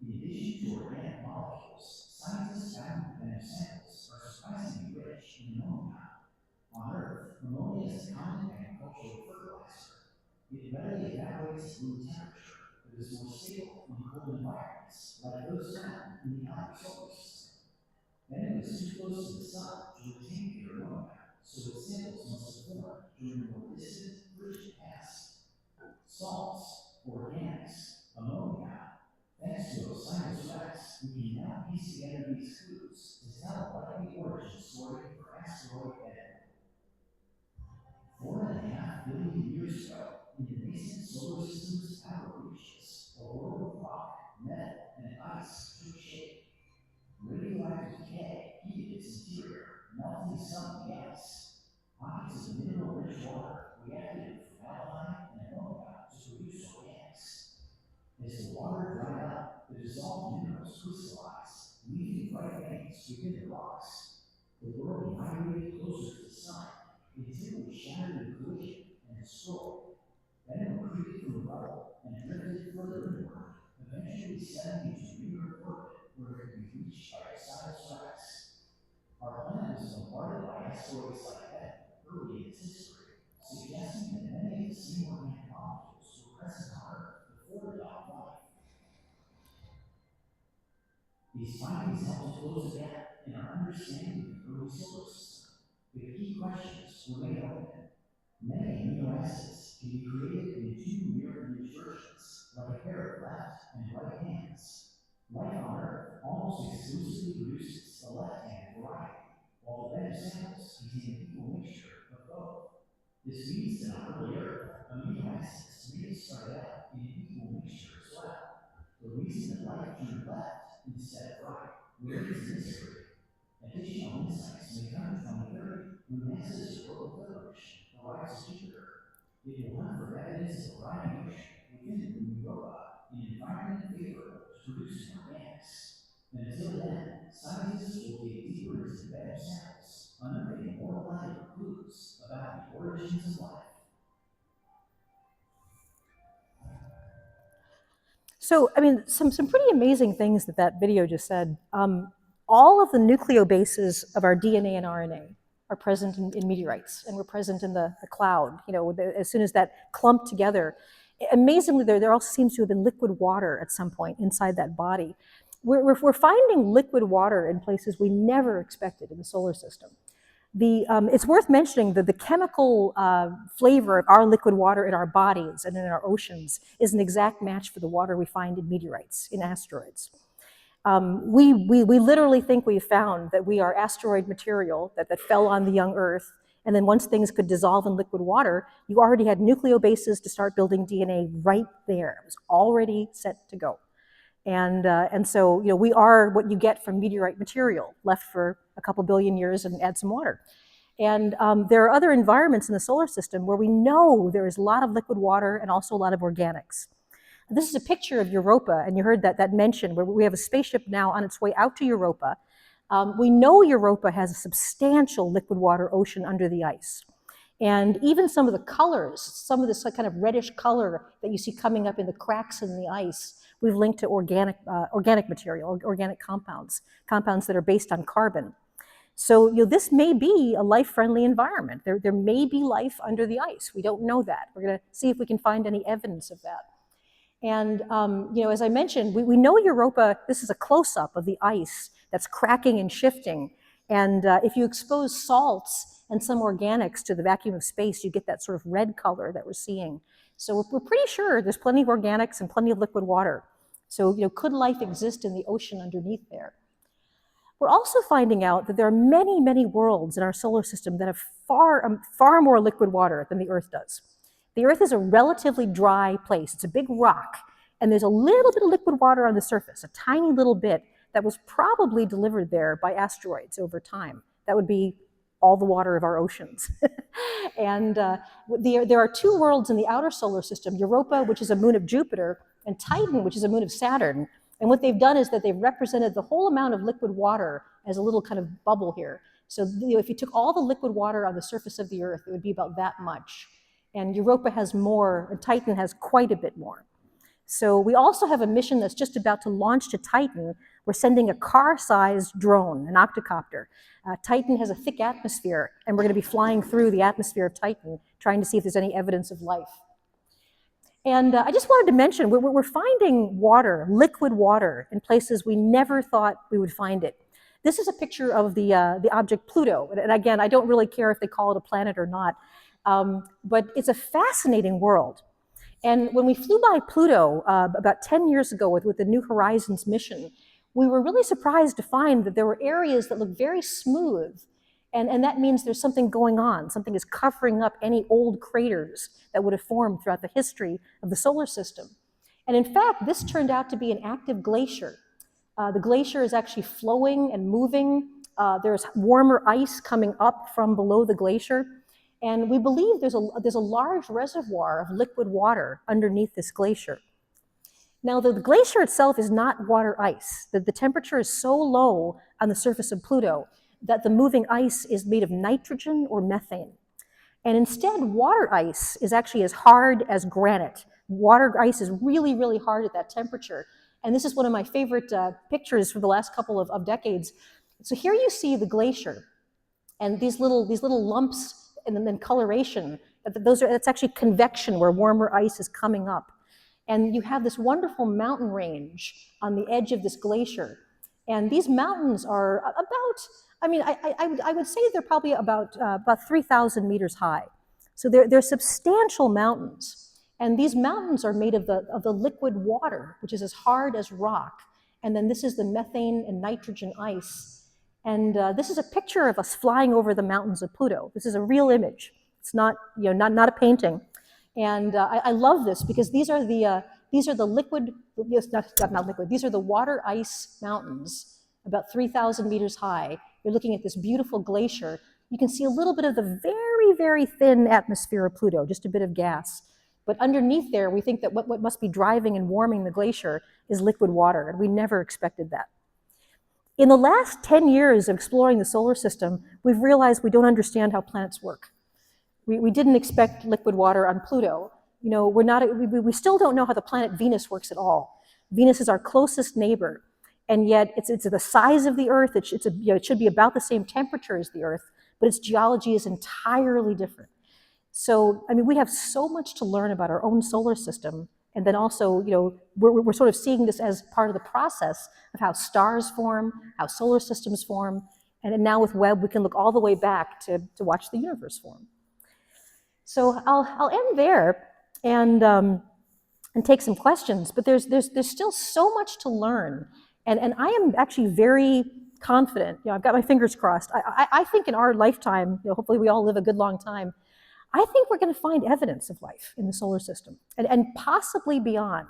In addition to organic molecules, scientists found that venom samples are surprisingly rich in ammonia. On Earth, ammonia is a common agricultural fertilizer. It readily evaporates at room temperature, but is more stable in cold environments, like those found in the outer solar system. Venom is too close to the sun to retain pure ammonia, so its samples must have formed during a more distant, frigid past. we can now piece together these clues to tell a likely origin story for asteroid N. 4.5 billion years ago, in the nascent solar system's outer reaches, a world of rock, metal, and ice took shape. Radioactive decay heated its interior, melting some gas. Pockets of mineral-rich water reacted with formaldehyde and ammonia to produce organics. As the water dried up, the dissolved minerals crystallized, leaving bright veins within the rocks. The world migrated closer to the sun until it was shattered in collision and destroyed. Then it retreated from the rubble and drifted further inward, eventually settling into near orbit where it could be reached by a stratospherics. Our planet was bombarded by asteroids like that early in its history, suggesting that many of the same organic molecules were present on Earth before the dawn of life. These findings help to close the gap in our understanding of the early solar system. The key questions remain open. Many amino acids can be created in two mirror-image versions, like a pair of left and right hands. Life on Earth almost exclusively produces the left-hand variety, while the better samples contain an equal mixture of both. This means that on early Earth, amino acids may have started out in an equal mixture as well. The reason that life turned left instead of right remains a mystery. Additional insights may come in 2030 when NASA's Europa mission arrives at Jupiter. It will hunt for evidence of a briny ocean within the Europa, an environment favorable to producing organics. And until then, scientists will dig deeper into the bed of samples, unearthing more valuable clues about the origins of life. So, I mean, some pretty amazing things that video just said. All of the nucleobases of our DNA and RNA are present in meteorites, and we're present in the cloud. You know, as soon as that clumped together, amazingly, there also seems to have been liquid water at some point inside that body. We're finding liquid water in places we never expected in the solar system. It's worth mentioning that the chemical flavor of our liquid water in our bodies and in our oceans is an exact match for the water we find in meteorites, in asteroids. We literally think we've found that we are asteroid material that fell on the young Earth, and then once things could dissolve in liquid water, you already had nucleobases to start building DNA right there. It was already set to go. And so, you know, we are what you get from meteorite material, left for a couple billion years and add some water. And there are other environments in the solar system where we know there is a lot of liquid water and also a lot of organics. This is a picture of Europa, and you heard that mentioned, where we have a spaceship now on its way out to Europa. We know Europa has a substantial liquid water ocean under the ice. And even some of the colors, some of this kind of reddish color that you see coming up in the cracks in the ice, we've linked to organic material, organic compounds that are based on carbon. So, you know, this may be a life-friendly environment. There may be life under the ice. We don't know that. We're going to see if we can find any evidence of that. And, you know, as I mentioned, we know Europa, this is a close-up of the ice that's cracking and shifting. And if you expose salts and some organics to the vacuum of space, you get that sort of red color that we're seeing. So we're pretty sure there's plenty of organics and plenty of liquid water. So, you know, could life exist in the ocean underneath there? We're also finding out that there are many, many worlds in our solar system that have far more liquid water than the Earth does. The Earth is a relatively dry place. It's a big rock, and there's a little bit of liquid water on the surface, a tiny little bit that was probably delivered there by asteroids over time. That would be all the water of our oceans. And there are two worlds in the outer solar system, Europa, which is a moon of Jupiter, and Titan, which is a moon of Saturn. And what they've done is that they've represented the whole amount of liquid water as a little kind of bubble here. So, you know, if you took all the liquid water on the surface of the Earth, it would be about that much. And Europa has more, and Titan has quite a bit more. So we also have a mission that's just about to launch to Titan. We're sending a car-sized drone, an octocopter. Titan has a thick atmosphere, and we're going to be flying through the atmosphere of Titan, trying to see if there's any evidence of life. And I just wanted to mention, we're finding water, liquid water, in places we never thought we would find it. This is a picture of the object Pluto. And again, I don't really care if they call it a planet or not, but it's a fascinating world. And when we flew by Pluto about 10 years ago with the New Horizons mission, we were really surprised to find that there were areas that looked very smooth. And that means there's something going on. Something is covering up any old craters that would have formed throughout the history of the solar system. And in fact, this turned out to be an active glacier. The glacier is actually flowing and moving. There's warmer ice coming up from below the glacier. And we believe there's a large reservoir of liquid water underneath this glacier. Now, the glacier itself is not water ice. The temperature is so low on the surface of Pluto that the moving ice is made of nitrogen or methane. And instead, water ice is actually as hard as granite. Water ice is really, really hard at that temperature. And this is one of my favorite pictures for the last couple of decades. So here you see the glacier, and these little lumps and then coloration. That's actually convection, where warmer ice is coming up. And you have this wonderful mountain range on the edge of this glacier. And these mountains are about, I would say they're probably about 3,000 meters high. So they're substantial mountains. And these mountains are made of the liquid water, which is as hard as rock. And then this is the methane and nitrogen ice. And this is a picture of us flying over the mountains of Pluto. This is a real image. It's not, not a painting. And I love this because these are the liquid, not liquid, these are the water ice mountains, about 3,000 meters high. You're looking at this beautiful glacier. You can see a little bit of the very, very thin atmosphere of Pluto, just a bit of gas. But underneath there, we think that what must be driving and warming the glacier is liquid water, and we never expected that. In the last 10 years of exploring the solar system, we've realized we don't understand how planets work. We didn't expect liquid water on Pluto. We still don't know how the planet Venus works at all. Venus is our closest neighbor, and yet it's the size of the Earth. It should be about the same temperature as the Earth, but its geology is entirely different. So, we have so much to learn about our own solar system, and then also, we're sort of seeing this as part of the process of how stars form, how solar systems form, and now with Webb, we can look all the way back to watch the universe form. So I'll end there and take some questions, but there's still so much to learn, and I am actually very confident. I've got my fingers crossed. I think in our lifetime, hopefully we all live a good long time, I think we're going to find evidence of life in the solar system and possibly beyond.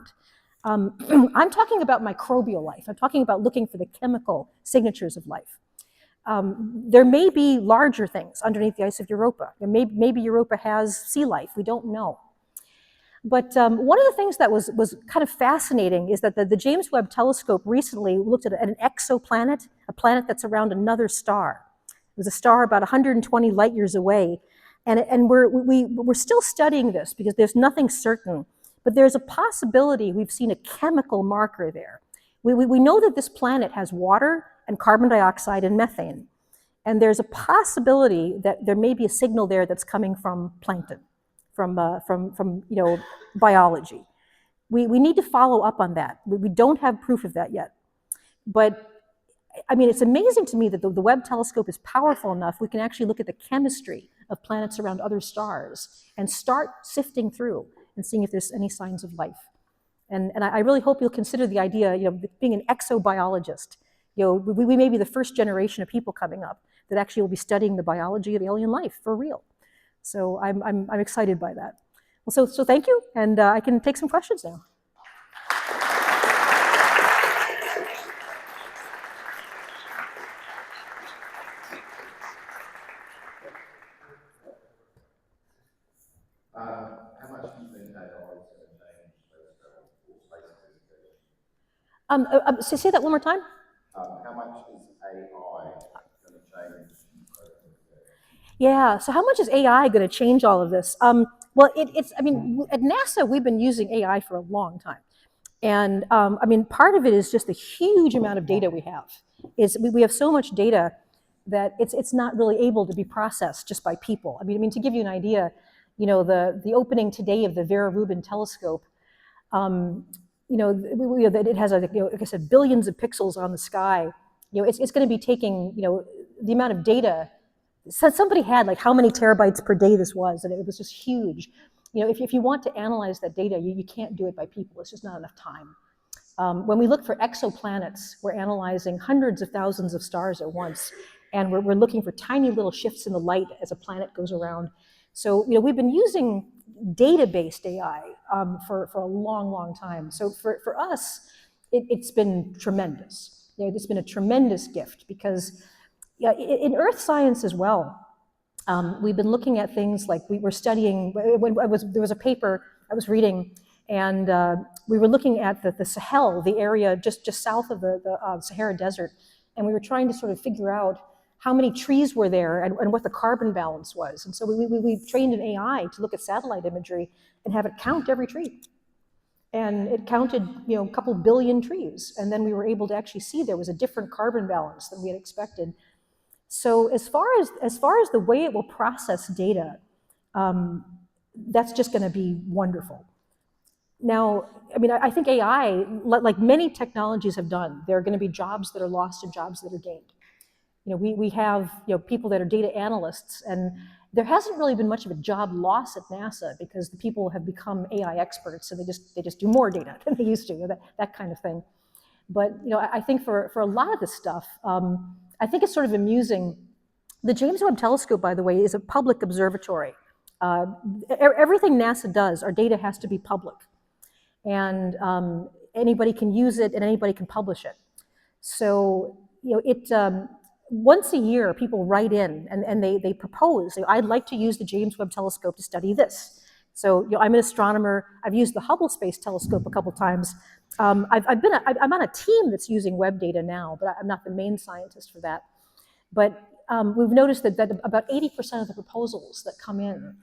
I'm talking about microbial life. I'm talking about looking for the chemical signatures of life. There may be larger things underneath the ice of Europa. Maybe Europa has sea life. We don't know. But one of the things that was kind of fascinating is that the James Webb Telescope recently looked at an exoplanet, a planet that's around another star. It was a star about 120 light years away. And we're still studying this because there's nothing certain. But there's a possibility we've seen a chemical marker there. We know that this planet has water and carbon dioxide and methane. And there's a possibility that there may be a signal there that's coming from plankton, from biology. We need to follow up on that. We don't have proof of that yet. But it's amazing to me that the Webb telescope is powerful enough we can actually look at the chemistry of planets around other stars and start sifting through and seeing if there's any signs of life. And I really hope you'll consider the idea, being an exobiologist. We may be the first generation of people coming up that actually will be studying the biology of alien life for real. So I'm excited by that. Well, so thank you, and I can take some questions now. How much do you think AI is going to change space travel or space visitation? Say that one more time. How much is AI going to change? Yeah, so how much is AI going to change all of this? Well, at NASA, we've been using AI for a long time. And part of it is just the huge amount of data we have. We have so much data that it's not really able to be processed just by people. To give you an idea, the opening today of the Vera Rubin telescope, that it has, like I said, billions of pixels on the sky. It's going to be taking, the amount of data. So somebody had like how many terabytes per day this was, and it was just huge. If you want to analyze that data, you can't do it by people. It's just not enough time. When we look for exoplanets, we're analyzing hundreds of thousands of stars at once, and we're looking for tiny little shifts in the light as a planet goes around. So, we've been using data-based AI for a long, long time. So for us, it's been tremendous. It's been a tremendous gift because in earth science as well, we've been looking at things like we were studying, there was a paper I was reading, and we were looking at the Sahel, the area just south of the Sahara Desert, and we were trying to sort of figure out how many trees were there and what the carbon balance was. And so we trained an AI to look at satellite imagery and have it count every tree. And it counted, a couple billion trees. And then we were able to actually see there was a different carbon balance than we had expected. So as far as the way it will process data, that's just going to be wonderful. Now, I think AI, like many technologies have done, there are going to be jobs that are lost and jobs that are gained. We have people that are data analysts, and there hasn't really been much of a job loss at NASA because the people have become AI experts, and they just do more data than they used to, that kind of thing. But I think for a lot of this stuff, I think it's sort of amusing. The James Webb Telescope, by the way, is a public observatory. Everything NASA does, our data has to be public, and anybody can use it and anybody can publish it. So once a year, people write in and they propose, I'd like to use the James Webb Telescope to study this. So I'm an astronomer. I've used the Hubble Space Telescope a couple times. I'm on a team that's using Webb data now, but I'm not the main scientist for that. But we've noticed that about 80% of the proposals that come in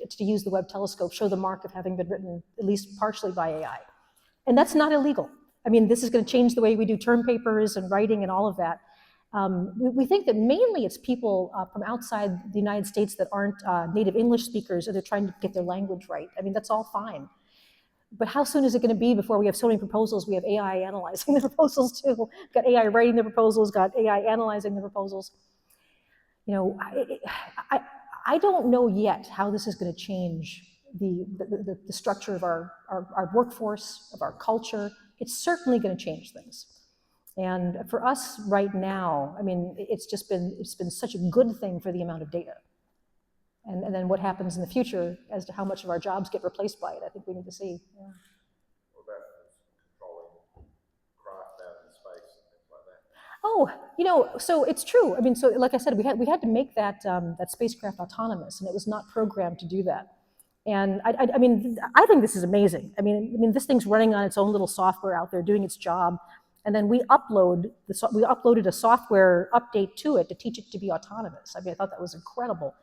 to use the Webb Telescope show the mark of having been written at least partially by AI. And that's not illegal. This is going to change the way we do term papers and writing and all of that. We think that mainly it's people from outside the United States that aren't native English speakers, or they're trying to get their language right. That's all fine. But how soon is it going to be before we have so many proposals, we have AI analyzing the proposals too? Got AI writing the proposals, got AI analyzing the proposals. I don't know yet how this is going to change the structure of our workforce, of our culture. It's certainly going to change things. And for us right now, it's been such a good thing for the amount of data. And then what happens in the future as to how much of our jobs get replaced by it, I think we need to see. Yeah. What about controlling craft out in space and things like that? Oh, so it's true. So like I said, we had to make that spacecraft autonomous, and it was not programmed to do that. And I think this is amazing. This thing's running on its own little software out there doing its job, and then we uploaded a software update to it to teach it to be autonomous. I thought that was incredible.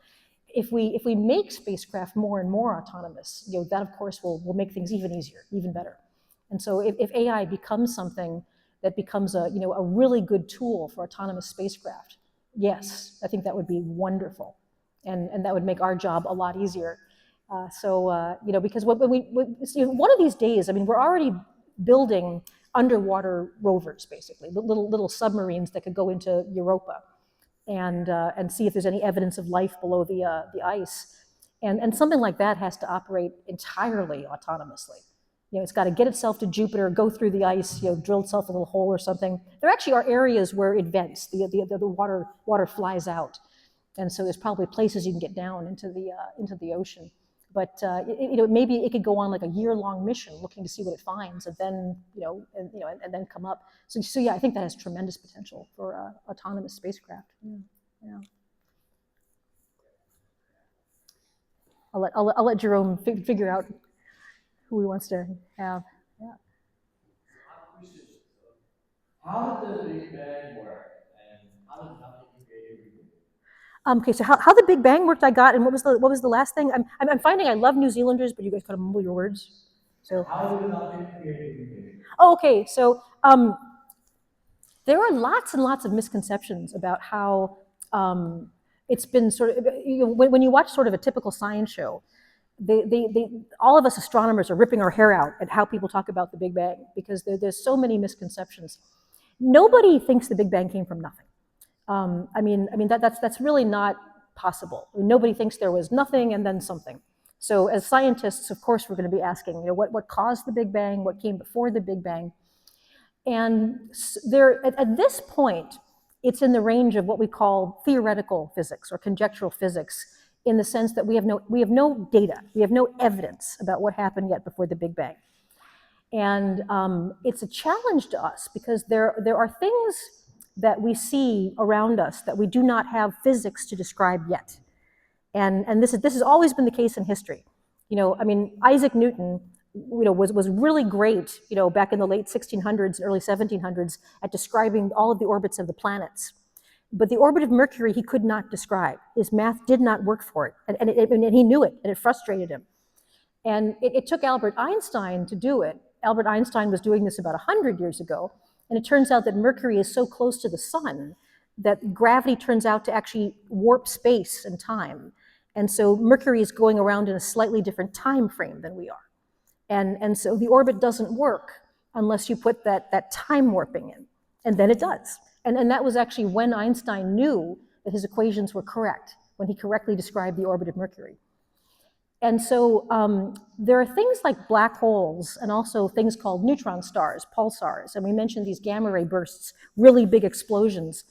If we make spacecraft more and more autonomous, that of course will make things even easier, even better. And so if AI becomes something that becomes a really good tool for autonomous spacecraft, yes, I think that would be wonderful, and that would make our job a lot easier. Because one of these days, we're already building underwater rovers, basically little submarines that could go into Europa and see if there's any evidence of life below the ice, and something like that has to operate entirely autonomously. It's got to get itself to Jupiter, go through the ice, drill itself a little hole or something. There actually are areas where it vents, the water flies out, and so there's probably places you can get down into the ocean. But maybe it could go on like a year-long mission looking to see what it finds, and then and then come up. So yeah, I think that has tremendous potential for autonomous spacecraft. Yeah. I'll let Jerome figure out who he wants to have. Yeah. How did the Big Bang work, and how did nothing create everything? Okay, so how the Big Bang worked, I got, and what was the last thing? I'm finding I love New Zealanders, but you guys kind of mumble your words. So How did nothing create everything? oh, okay, so there are lots and lots of misconceptions about how it's been sort of, when you watch sort of a typical science show, all of us astronomers are ripping our hair out at how people talk about the Big Bang, because there's so many misconceptions. Nobody thinks the Big Bang came from nothing. That's really not possible. Nobody thinks there was nothing and then something. So as scientists, of course, we're going to be asking, what caused the Big Bang? What came before the Big Bang? And there, at this point, it's in the range of what we call theoretical physics or conjectural physics, in the sense that we have no data, we have no evidence about what happened yet before the Big Bang. And it's a challenge to us because there are things that we see around us that we do not have physics to describe yet. And this has always been the case in history. You know, I mean, Isaac Newton, you know, was really great, you know, back in the late 1600s, early 1700s, at describing all of the orbits of the planets. But the orbit of Mercury he could not describe. His math did not work for it, and he knew it, and it frustrated him. And it took Albert Einstein to do it. Albert Einstein was doing this about 100 years ago, and it turns out that Mercury is so close to the sun that gravity turns out to actually warp space and time. And so Mercury is going around in a slightly different time frame than we are. And so the orbit doesn't work unless you put that time warping in, and then it does. And that was actually when Einstein knew that his equations were correct, when he correctly described the orbit of Mercury. And so there are things like black holes and also things called neutron stars, pulsars, and we mentioned these gamma ray bursts, really big explosions.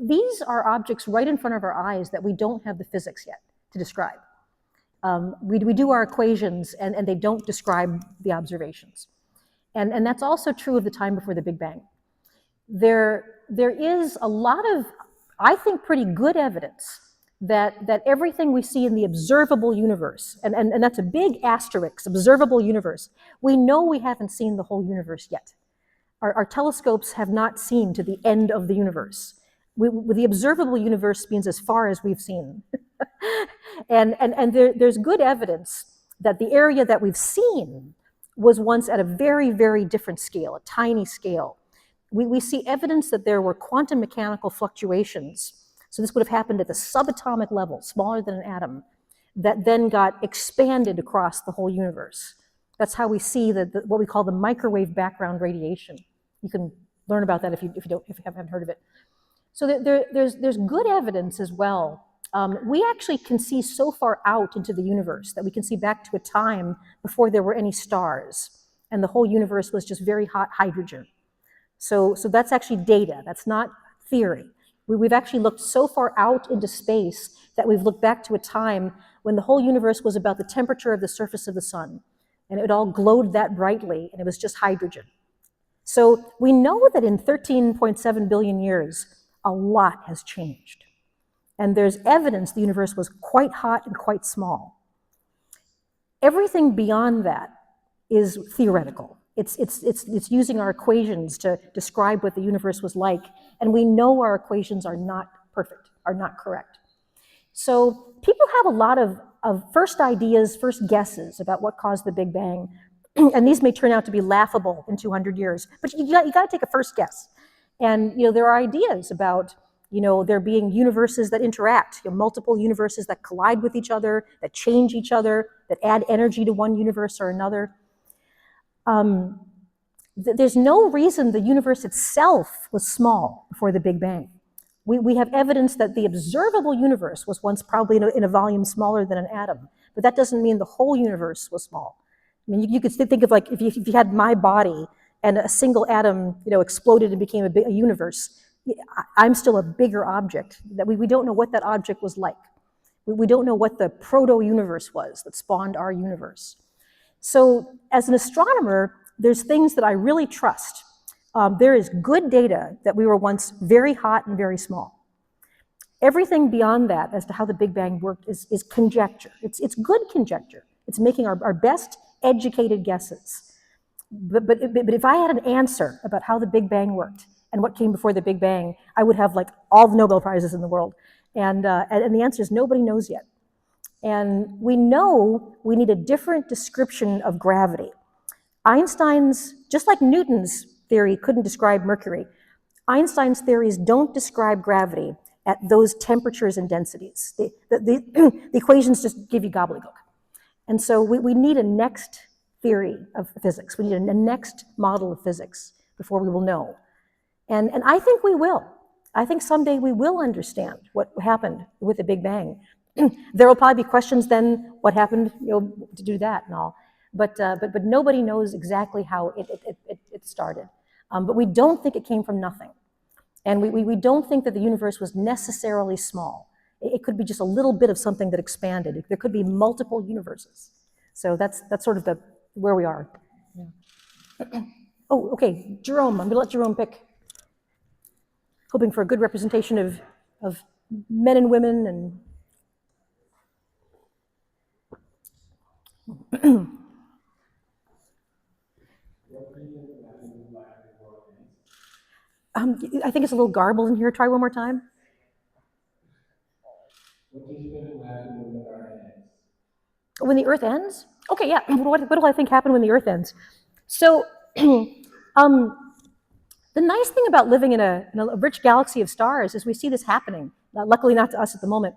These are objects right in front of our eyes that we don't have the physics yet to describe. We do our equations and they don't describe the observations. And that's also true of the time before the Big Bang. There is a lot of, I think, pretty good evidence that everything we see in the observable universe, and that's a big asterisk, observable universe, we know we haven't seen the whole universe yet. Our telescopes have not seen to the end of the universe. The observable universe means as far as we've seen. and there's good evidence that the area that we've seen was once at a very, very different scale, a tiny scale. We see evidence that there were quantum mechanical fluctuations. So this would have happened at the subatomic level, smaller than an atom, that then got expanded across the whole universe. That's how we see what we call the microwave background radiation. You can learn about that if you haven't heard of it. So there's good evidence as well. We actually can see so far out into the universe that we can see back to a time before there were any stars, and the whole universe was just very hot hydrogen. So that's actually data. That's not theory. We've actually looked so far out into space that we've looked back to a time when the whole universe was about the temperature of the surface of the sun, and it all glowed that brightly, and it was just hydrogen. So we know that in 13.7 billion years, a lot has changed. And there's evidence the universe was quite hot and quite small. Everything beyond that is theoretical. It's using our equations to describe what the universe was like, and we know our equations are not perfect, are not correct. So people have a lot of first ideas, first guesses about what caused the Big Bang, and these may turn out to be laughable in 200 years, but you got to take a first guess. And there are ideas about there being universes that interact, multiple universes that collide with each other, that change each other, that add energy to one universe or another. There's no reason the universe itself was small before the Big Bang. We have evidence that the observable universe was once probably in a volume smaller than an atom, but that doesn't mean the whole universe was small. I mean, you could think of like if you had my body and a single atom, exploded and became a universe. I'm still a bigger object. That we don't know what that object was like. We don't know what the proto-universe was that spawned our universe. So as an astronomer, there's things that I really trust. There is good data that we were once very hot and very small. Everything beyond that as to how the Big Bang worked is conjecture. It's good conjecture. It's making our best educated guesses. But if I had an answer about how the Big Bang worked and what came before the Big Bang, I would have like all the Nobel Prizes in the world. And the answer is nobody knows yet. And we know we need a different description of gravity. Einstein's, just like Newton's theory couldn't describe Mercury, Einstein's theories don't describe gravity at those temperatures and densities. The equations just give you gobbledygook. And so we need a next theory of physics. We need a next model of physics before we will know. And I think we will. I think someday we will understand what happened with the Big Bang. There will probably be questions then, what happened, to do that and all. But nobody knows exactly how it started. But we don't think it came from nothing. And we don't think that the universe was necessarily small. It could be just a little bit of something that expanded. There could be multiple universes. So that's sort of where we are. Yeah. Oh, okay, Jerome. I'm gonna let Jerome pick. Hoping for a good representation of men and women and I think it's a little garbled in here. Try one more time. What do you think will happen when the Earth ends? When the Earth ends? Okay, yeah. What do I think happen when the Earth ends? So, the nice thing about living in a rich galaxy of stars is we see this happening. Luckily, not to us at the moment.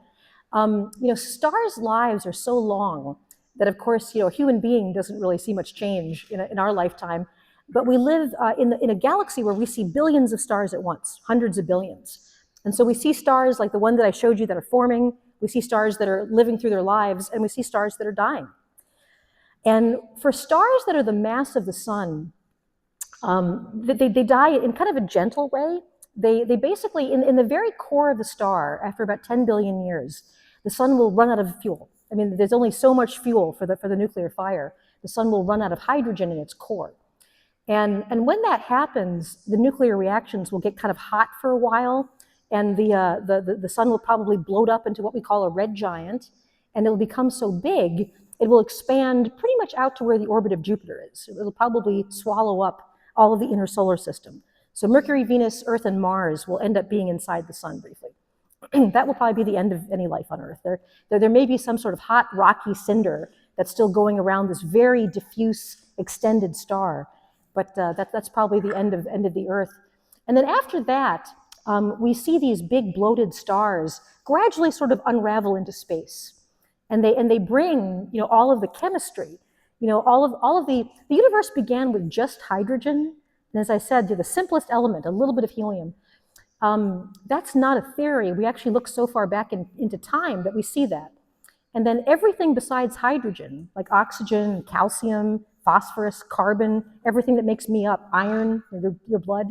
Stars' lives are so long that, of course, a human being doesn't really see much change in our lifetime. But we live in a galaxy where we see billions of stars at once, hundreds of billions. And so we see stars like the one that I showed you that are forming. We see stars that are living through their lives, and we see stars that are dying. And for stars that are the mass of the sun, they die in kind of a gentle way. They basically, in the very core of the star, after about 10 billion years, the sun will run out of fuel. I mean, there's only so much fuel for the nuclear fire. The sun will run out of hydrogen in its core. And when that happens, the nuclear reactions will get kind of hot for a while, and the sun will probably bloat up into what we call a red giant, and it'll become so big, it will expand pretty much out to where the orbit of Jupiter is. It'll probably swallow up all of the inner solar system. So Mercury, Venus, Earth, and Mars will end up being inside the sun briefly. That will probably be the end of any life on Earth. There may be some sort of hot, rocky cinder that's still going around this very diffuse, extended star, but that's probably the end of the Earth. And then after that, we see these big bloated stars gradually sort of unravel into space, and they bring all of the chemistry. All of the universe began with just hydrogen, and as I said, the simplest element, a little bit of helium. That's not a theory. We actually look so far back into time that we see that. And then everything besides hydrogen, like oxygen, calcium, phosphorus, carbon, everything that makes me up, iron, your blood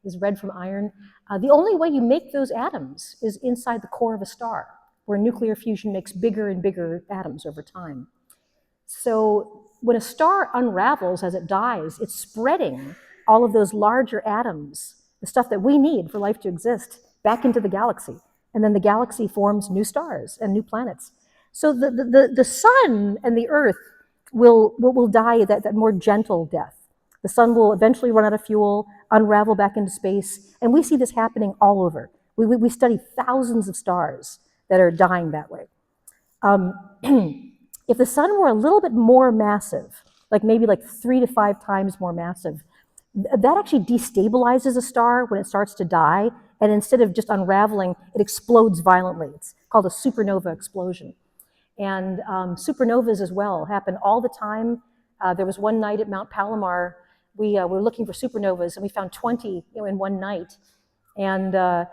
is red from iron. The only way you make those atoms is inside the core of a star, where nuclear fusion makes bigger and bigger atoms over time. So when a star unravels as it dies, it's spreading all of those larger atoms, the stuff that we need for life to exist, back into the galaxy. And then the galaxy forms new stars and new planets. So the sun and the Earth will die that more gentle death. The sun will eventually run out of fuel, unravel back into space, and we see this happening all over. We study thousands of stars that are dying that way. If the sun were a little bit more massive, maybe 3 to 5 times more massive, that actually destabilizes a star when it starts to die, and instead of just unraveling, it explodes violently. It's called a supernova explosion. And supernovas as well happen all the time. There was one night at Mount Palomar, we were looking for supernovas, and we found 20 in one night. And I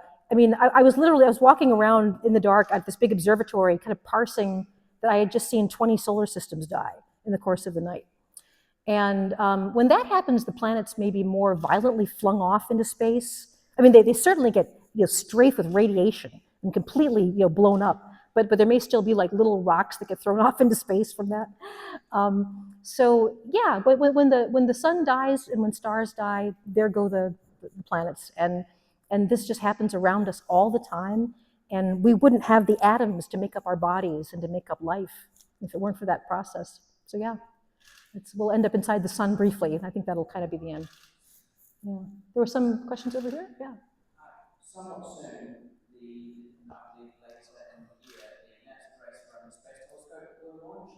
was walking around in the dark at this big observatory, kind of parsing that I had just seen 20 solar systems die in the course of the night. And when that happens, the planets may be more violently flung off into space. I mean, they certainly get strafed with radiation and completely blown up. But there may still be little rocks that get thrown off into space from that. So yeah, but when the sun dies and when stars die, there go the planets, and this just happens around us all the time. And we wouldn't have the atoms to make up our bodies and to make up life if it weren't for that process. So yeah, we'll end up inside the sun briefly, and I think that'll kind of be the end. Yeah. There were some questions over here. Yeah. Somewhat soon, I believe later in the year, the next Roman Space Telescope will launch.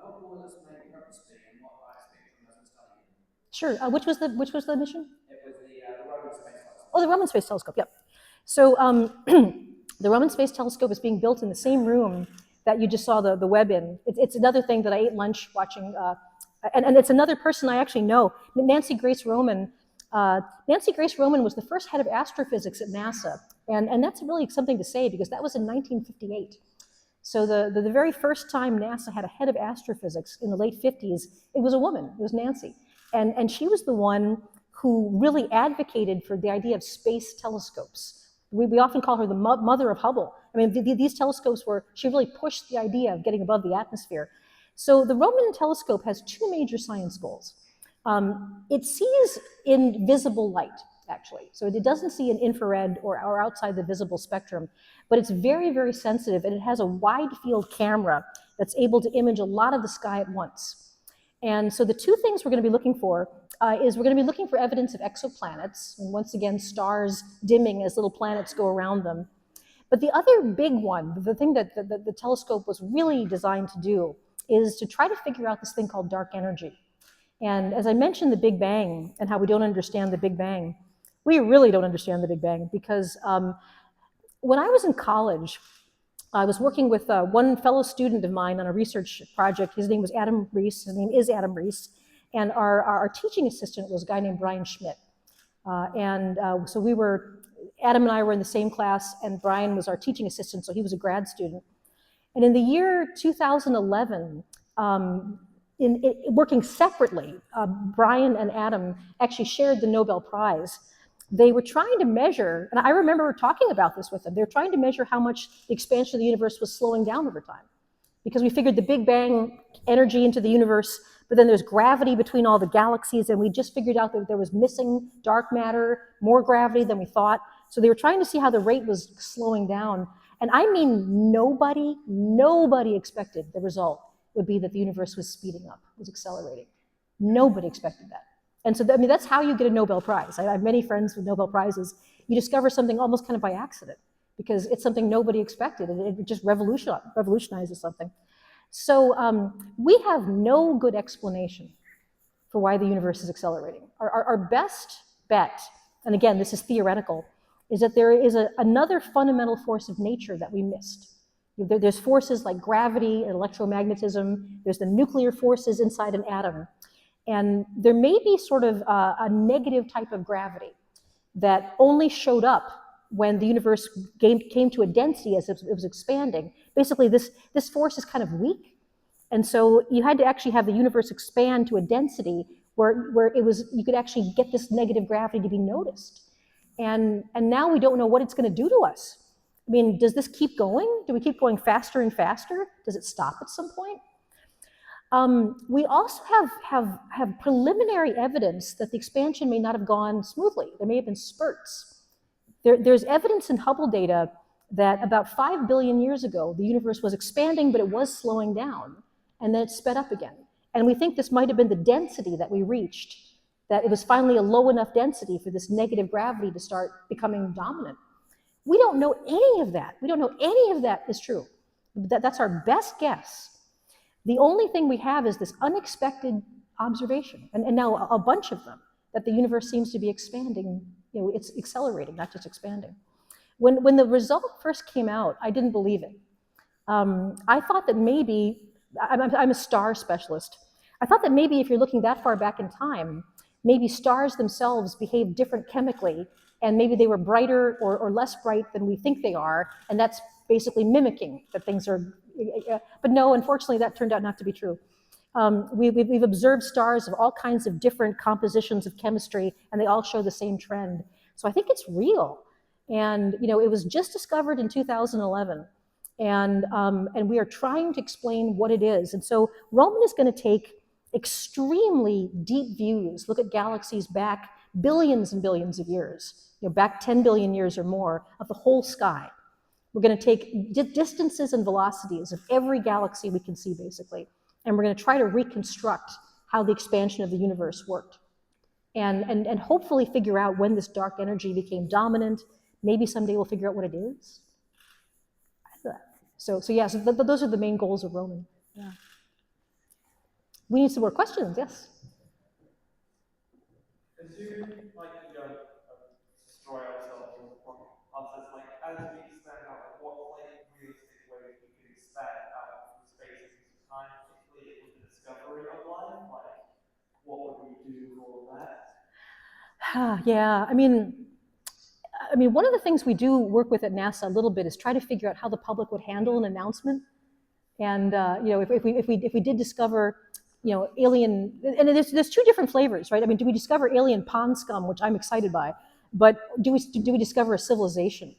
What will its main purpose be, and what spectrum does it study in? Sure. Which was the mission? It was the Roman Space Telescope. Oh, the Roman Space Telescope. Yep. So the Roman Space Telescope is being built in the same room that you just saw the web in. It's another thing that I ate lunch watching, and it's another person I actually know, Nancy Grace Roman. Nancy Grace Roman was the first head of astrophysics at NASA, and that's really something to say because that was in 1958. So the very first time NASA had a head of astrophysics in the late 50s, it was a woman. It was Nancy, and she was the one who really advocated for the idea of space telescopes. We often call her the mother of Hubble. I mean, these telescopes she really pushed the idea of getting above the atmosphere. So the Roman telescope has two major science goals. It sees in visible light, actually. So it doesn't see in infrared or outside the visible spectrum, but it's very, very sensitive, and it has a wide field camera that's able to image a lot of the sky at once. And so the two things we're going to be looking for is we're going to be looking for evidence of exoplanets, and once again, stars dimming as little planets go around them. But the other big one, the thing that the telescope was really designed to do, is to try to figure out this thing called dark energy. And as I mentioned the Big Bang and how we don't understand the Big Bang, we really don't understand the Big Bang, because when I was in college, I was working with one fellow student of mine on a research project. His name was Adam Reese. His name is Adam Reese. And our teaching assistant was a guy named Brian Schmidt. So Adam and I were in the same class, and Brian was our teaching assistant, so he was a grad student. And in the year 2011, working separately, Brian and Adam actually shared the Nobel Prize. They were trying to measure, and I remember talking about this with them, they were trying to measure how much the expansion of the universe was slowing down over time. Because we figured the Big Bang energy into the universe, but then there's gravity between all the galaxies, and we just figured out that there was missing dark matter, more gravity than we thought. So they were trying to see how the rate was slowing down. And I mean, nobody expected the result would be that the universe was speeding up, was accelerating. Nobody expected that. And so, I mean, that's how you get a Nobel Prize. I have many friends with Nobel Prizes. You discover something almost kind of by accident, because it's something nobody expected, and it just revolutionizes something. So we have no good explanation for why the universe is accelerating. Our best bet, and again, this is theoretical, is that there is another fundamental force of nature that we missed. There's forces like gravity and electromagnetism. There's the nuclear forces inside an atom. And there may be sort of a negative type of gravity that only showed up when the universe came to a density as it was expanding. Basically, this force is kind of weak. And so you had to actually have the universe expand to a density where you could actually get this negative gravity to be noticed. And now we don't know what it's going to do to us. I mean, does this keep going? Do we keep going faster and faster? Does it stop at some point? We also have preliminary evidence that the expansion may not have gone smoothly. There may have been spurts. There's evidence in Hubble data that about 5 billion years ago, the universe was expanding, but it was slowing down, and then it sped up again. And we think this might have been the density that we reached, that it was finally a low enough density for this negative gravity to start becoming dominant. We don't know any of that. We don't know any of that is true. That's our best guess. The only thing we have is this unexpected observation, and now a bunch of them, that the universe seems to be expanding. It's accelerating, not just expanding. When the result first came out, I didn't believe it. I thought that maybe, I'm a star specialist, I thought that maybe if you're looking that far back in time, maybe stars themselves behave different chemically, and maybe they were brighter or less bright than we think they are, and that's basically mimicking that things are, but no, unfortunately, that turned out not to be true. We've observed stars of all kinds of different compositions of chemistry, and they all show the same trend. So I think it's real. And it was just discovered in 2011, and we are trying to explain what it is. And so Roman is going to take extremely deep views, look at galaxies back billions and billions of years, back 10 billion years or more, of the whole sky. We're going to take distances and velocities of every galaxy we can see, basically, and we're going to try to reconstruct how the expansion of the universe worked, and hopefully figure out when this dark energy became dominant. Maybe someday we'll figure out what it is. So those are the main goals of Roman. Yeah. We need some more questions. Yes. Assuming destroy ourselves or process, as we expand out, what realistic ways we can expand out from space into time, particularly with the discovery of life? What would we do with all that? Yeah, I mean, one of the things we do work with at NASA a little bit is try to figure out how the public would handle an announcement. And if we did discover, alien, and there's two different flavors, right? I mean, do we discover alien pond scum, which I'm excited by, but do we discover a civilization?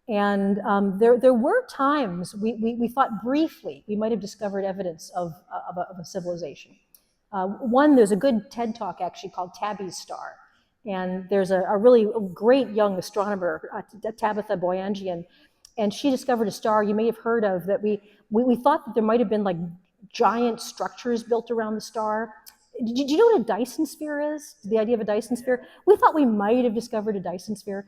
And there were times we thought briefly we might have discovered evidence of a civilization. There's a good TED talk actually called Tabby's Star. And there's a really great young astronomer, Tabitha Boyangian, and she discovered a star you may have heard of that we thought that there might have been like giant structures built around the star. Did you know what a Dyson sphere is? The idea of a Dyson sphere? We thought we might have discovered a Dyson sphere.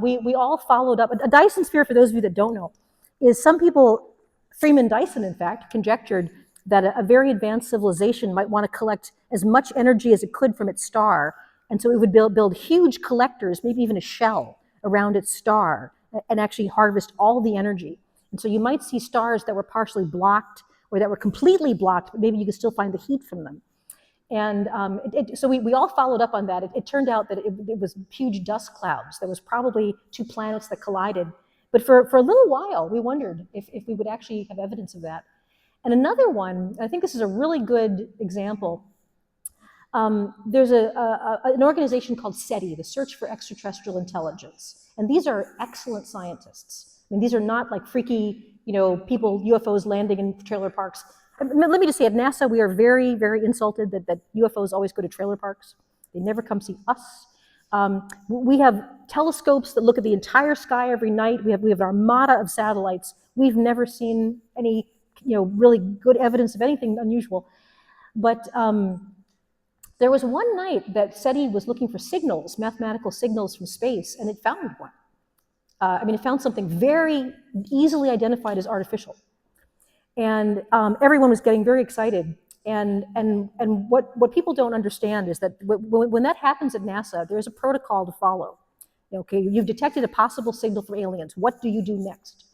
We all followed up. A Dyson sphere, for those of you that don't know, is some people, Freeman Dyson in fact, conjectured that a very advanced civilization might want to collect as much energy as it could from its star. And so it would build huge collectors, maybe even a shell around its star, and actually harvest all the energy. And so you might see stars that were partially blocked or that were completely blocked, but maybe you could still find the heat from them. And so we all followed up on that. It turned out that it was huge dust clouds. There was probably two planets that collided. But for a little while, we wondered if we would actually have evidence of that. And another one, I think this is a really good example. There's an organization called SETI, the Search for Extraterrestrial Intelligence. And these are excellent scientists. I mean, these are not like freaky, people, UFOs landing in trailer parks. Let me just say, at NASA, we are very, very insulted that UFOs always go to trailer parks. They never come see us. We have telescopes that look at the entire sky every night. We have an armada of satellites. We've never seen any, really good evidence of anything unusual. But there was one night that SETI was looking for signals, mathematical signals from space, and it found one. It found something very easily identified as artificial. And everyone was getting very excited. And what people don't understand is that when that happens at NASA, there's a protocol to follow. Okay, you've detected a possible signal from aliens. What do you do next?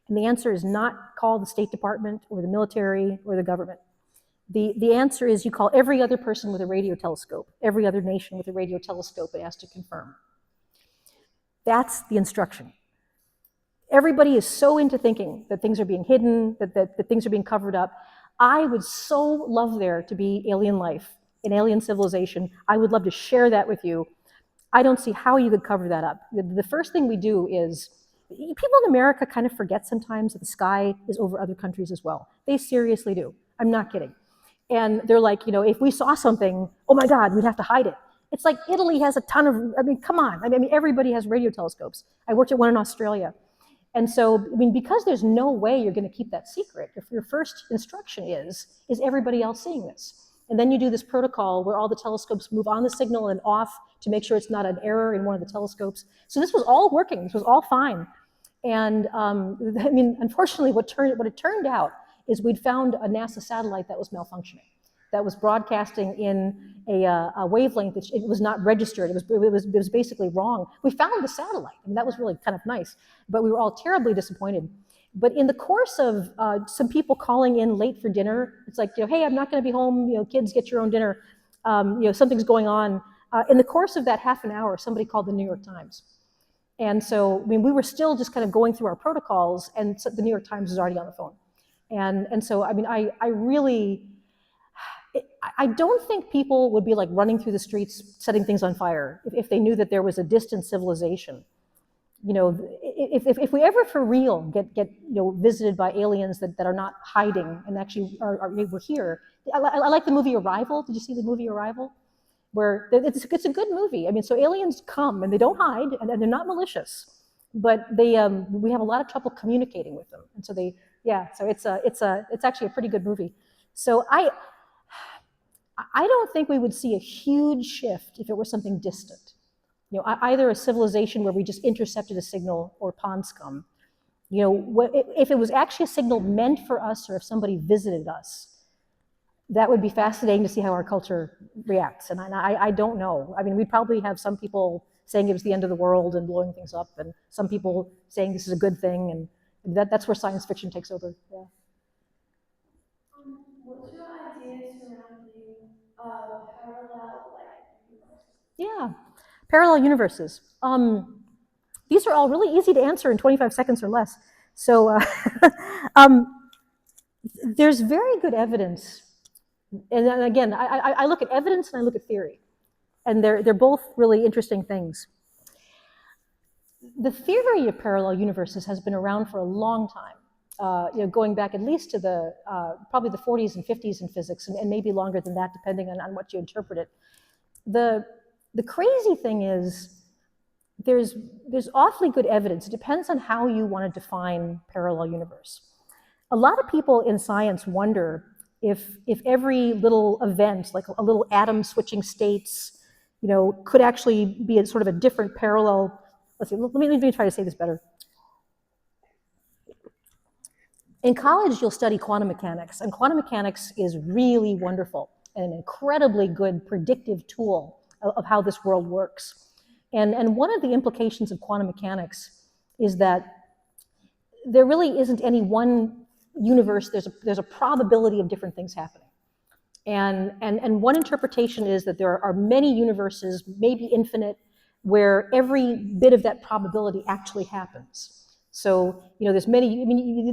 And the answer is not call the State Department or the military or the government. The answer is you call every other person with a radio telescope, every other nation with a radio telescope, and ask to confirm. That's the instruction. Everybody is so into thinking that things are being hidden, that things are being covered up. I would so love there to be alien life, an alien civilization. I would love to share that with you. I don't see how you could cover that up. The first thing we do is, people in America kind of forget sometimes that the sky is over other countries as well. They seriously do. I'm not kidding. And they're like, if we saw something, oh my God, we'd have to hide it. It's like Italy has a ton of, come on. Everybody has radio telescopes. I worked at one in Australia. And so, because there's no way you're going to keep that secret, if your first instruction is everybody else seeing this? And then you do this protocol where all the telescopes move on the signal and off to make sure it's not an error in one of the telescopes. So this was all working. This was all fine. And unfortunately, what it turned out is we'd found a NASA satellite that was malfunctioning, that was broadcasting in a wavelength that it was not registered. It was basically wrong. We found the satellite. That was really kind of nice, but we were all terribly disappointed. But in the course of some people calling in late for dinner, it's like, hey, I'm not going to be home. Kids, get your own dinner. Something's going on. In the course of that half an hour, somebody called the New York Times. And so, we were still just kind of going through our protocols, and so the New York Times was already on the phone. And so, I really, I don't think people would be like running through the streets, setting things on fire if they knew that there was a distant civilization. If we ever for real get visited by aliens that are not hiding and actually we're here. I like the movie Arrival. Did you see the movie Arrival? Where it's a good movie. So aliens come and they don't hide and they're not malicious, but we have a lot of trouble communicating with them. And so so it's actually a pretty good movie. So I don't think we would see a huge shift if it were something distant. Either a civilization where we just intercepted a signal or pond scum. If it was actually a signal meant for us or if somebody visited us, that would be fascinating to see how our culture reacts. And I don't know. We'd probably have some people saying it was the end of the world and blowing things up, and some people saying this is a good thing, and that's where science fiction takes over. Yeah. What's your idea surrounding parallel universes? Yeah, parallel universes. These are all really easy to answer in 25 seconds or less. So there's very good evidence And then again, I look at evidence and I look at theory, and they're both really interesting things. The theory of parallel universes has been around for a long time. Going back at least to the probably the 40s and 50s in physics, and maybe longer than that, depending on what you interpret it. The crazy thing is there's awfully good evidence. It depends on how you want to define parallel universe. A lot of people in science wonder if every little event, like a little atom switching states, could actually be a sort of a different parallel. Let's see, let me try to say this better. In college, you'll study quantum mechanics, and quantum mechanics is really wonderful and an incredibly good predictive tool of how this world works. And one of the implications of quantum mechanics is that there really isn't any one universe. There's a probability of different things happening. And one interpretation is that there are many universes, maybe infinite, where every bit of that probability actually happens. So, there's many,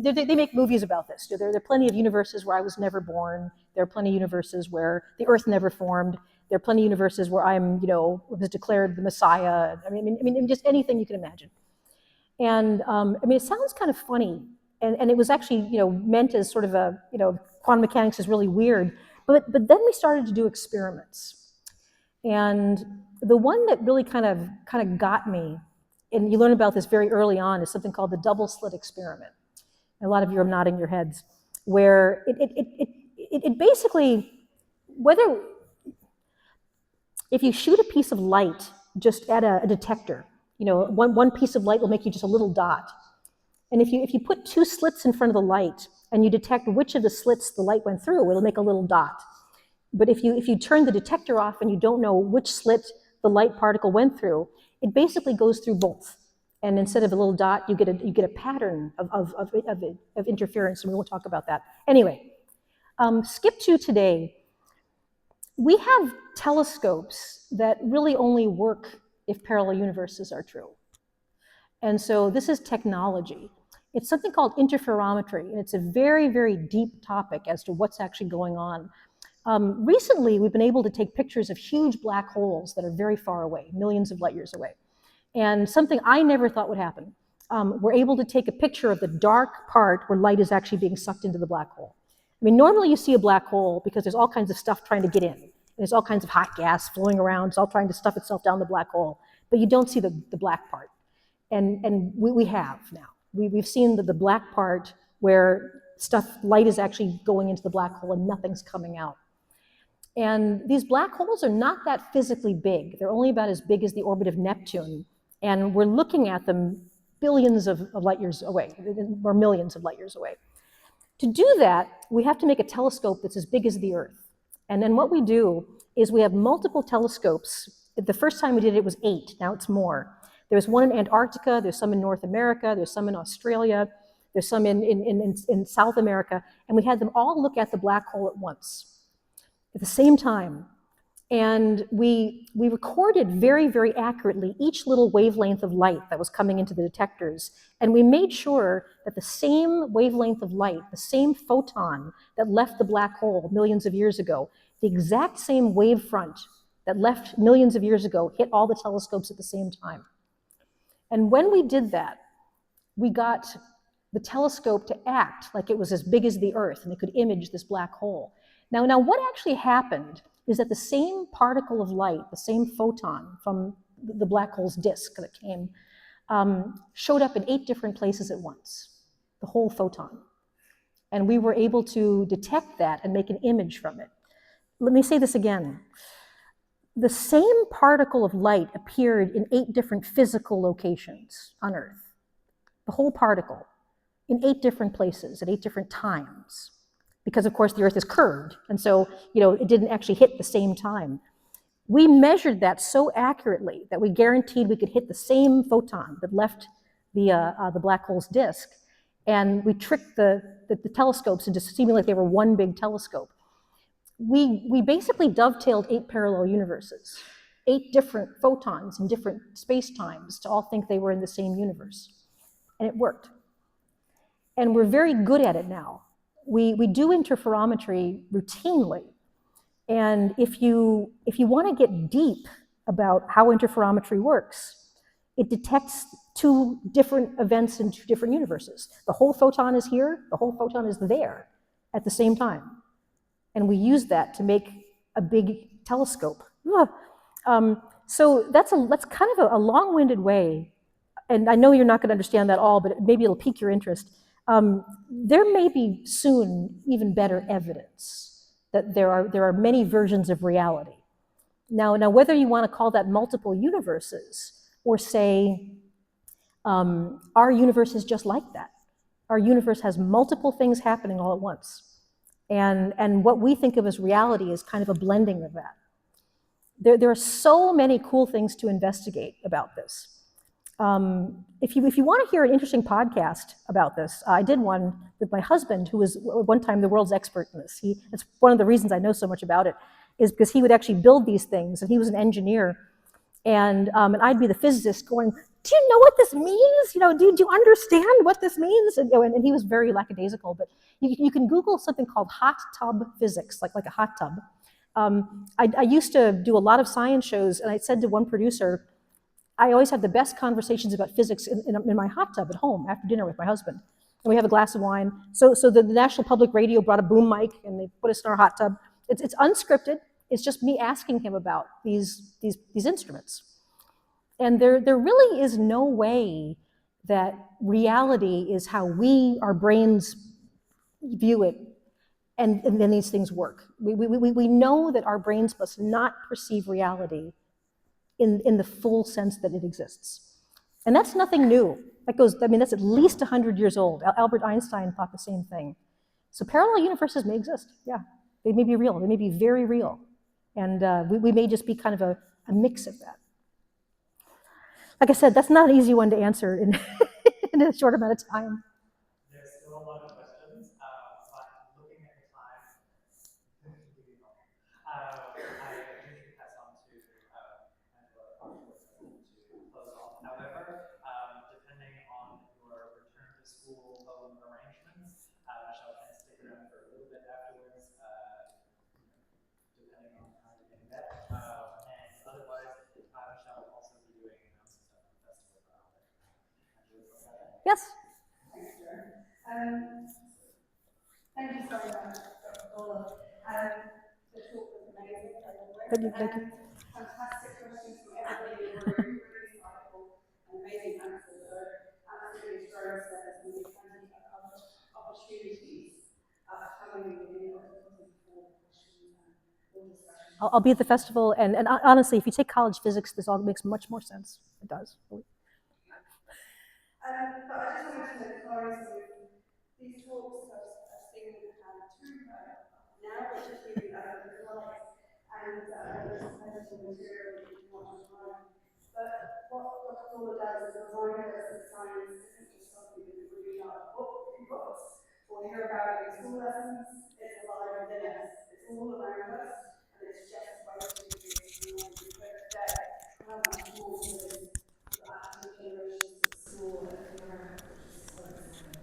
they make movies about this. There are plenty of universes where I was never born. There are plenty of universes where the earth never formed. There are plenty of universes where I'm, was declared the Messiah. I mean, just anything you can imagine. And it sounds kind of funny. And it was actually, meant as sort of a, quantum mechanics is really weird. But then we started to do experiments. And the one that really kind of got me, and you learn about this very early on, is something called the double slit experiment. And a lot of you are nodding your heads, where it basically, if you shoot a piece of light just at a detector, one piece of light will make you just a little dot. And if you put two slits in front of the light and you detect which of the slits the light went through, it'll make a little dot. But if you turn the detector off and you don't know which slit the light particle went through, it basically goes through both. And instead of a little dot, you get a pattern of interference, and we won't talk about that. Anyway, skip to today. We have telescopes that really only work if parallel universes are true. And so this is technology. It's something called interferometry, and it's a very, very deep topic as to what's actually going on. Recently, we've been able to take pictures of huge black holes that are very far away, millions of light years away. And something I never thought would happen. We're able to take a picture of the dark part where light is actually being sucked into the black hole. Normally you see a black hole because there's all kinds of stuff trying to get in. And there's all kinds of hot gas flowing around. It's all trying to stuff itself down the black hole. But you don't see the black part. And we have now. We've seen the black part where light is actually going into the black hole and nothing's coming out. And these black holes are not that physically big. They're only about as big as the orbit of Neptune. And we're looking at them billions of light years away, or millions of light years away. To do that, we have to make a telescope that's as big as the Earth. And then what we do is we have multiple telescopes. The first time we did it was 8, now it's more. There's one in Antarctica, there's some in North America, there's some in Australia, there's some in South America, and we had them all look at the black hole at once, at the same time. And we recorded very, very accurately each little wavelength of light that was coming into the detectors. And we made sure that the same wavelength of light, the same photon that left the black hole millions of years ago, the exact same wavefront that left millions of years ago hit all the telescopes at the same time. And when we did that, we got the telescope to act like it was as big as the Earth and it could image this black hole. Now what actually happened is that the same particle of light, the same photon from the black hole's disk that came, showed up in 8 different places at once, the whole photon. And we were able to detect that and make an image from it. Let me say this again. The same particle of light appeared in 8 different physical locations on Earth, the whole particle, in 8 different places at 8 different times. Because of course the Earth is curved, and so it didn't actually hit the same time. We measured that so accurately that we guaranteed we could hit the same photon that left the black hole's disk, and we tricked the telescopes into seeming like they were one big telescope. We basically dovetailed 8 parallel universes, 8 different photons in different space-times to all think they were in the same universe, and it worked. And we're very good at it now. We do interferometry routinely, And if you want to get deep about how interferometry works, it detects two different events in two different universes. The whole photon is here, the whole photon is there at the same time. And we use that to make a big telescope. So that's kind of a long-winded way, and I know you're not going to understand that all, but maybe it'll pique your interest. There may be soon even better evidence that there are many versions of reality. Now, whether you want to call that multiple universes or say our universe is just like that. Our universe has multiple things happening all at once. And what we think of as reality is kind of a blending of that. There are so many cool things to investigate about this. If you want to hear an interesting podcast about this, I did one with my husband, who was at one time the world's expert in this. It's one of the reasons I know so much about it, is because he would actually build these things, and he was an engineer. And I'd be the physicist going, do you know what this means? Do you understand what this means? And he was very lackadaisical, but you can Google something called hot tub physics, like a hot tub. I used to do a lot of science shows, and I said to one producer, I always have the best conversations about physics in my hot tub at home after dinner with my husband. And we have a glass of wine. So the National Public Radio brought a boom mic, and they put us in our hot tub. It's unscripted. It's just me asking him about these instruments. And there really is no way that reality is how our brains view it, and then these things work. We know that our brains must not perceive reality in the full sense that it exists. And that's nothing new. That's at least 100 years old. Albert Einstein thought the same thing. So parallel universes may exist, yeah. They may be real, they may be very real. And we may just be kind of a mix of that. Like I said, that's not an easy one to answer in, in a short amount of time. There's still a lot of questions, but looking at the time, I usually pass on to Angela to close off. However, depending on your return to school home arrangements, Michelle can stick around for a little bit afterwards, depending on how you're getting that. And otherwise, Michelle will also be doing some stuff on the festival for Albert. Yes. Thanks, Joe. Thank you so much, Dr. Thaller. The talk was amazing. Thank you. Fantastic questions from everybody in the room, really insightful and amazing answers. So, absolutely, as Joe says, we have plenty of other opportunities coming in order for questions and discussions. I'll be at the festival, and honestly, if you take college physics, this all makes much more sense. It does. But I just wanted to close with these talks have seen two now, which has been the slides and the presentation material that you want to find. But what Dr. Thaller does is remind us that science isn't just something that we read out in books or hear about in school lessons. It's alive within us. It's all around us, and it's just waiting to be explored. How much more for this active generations at school and everywhere, which is so exciting.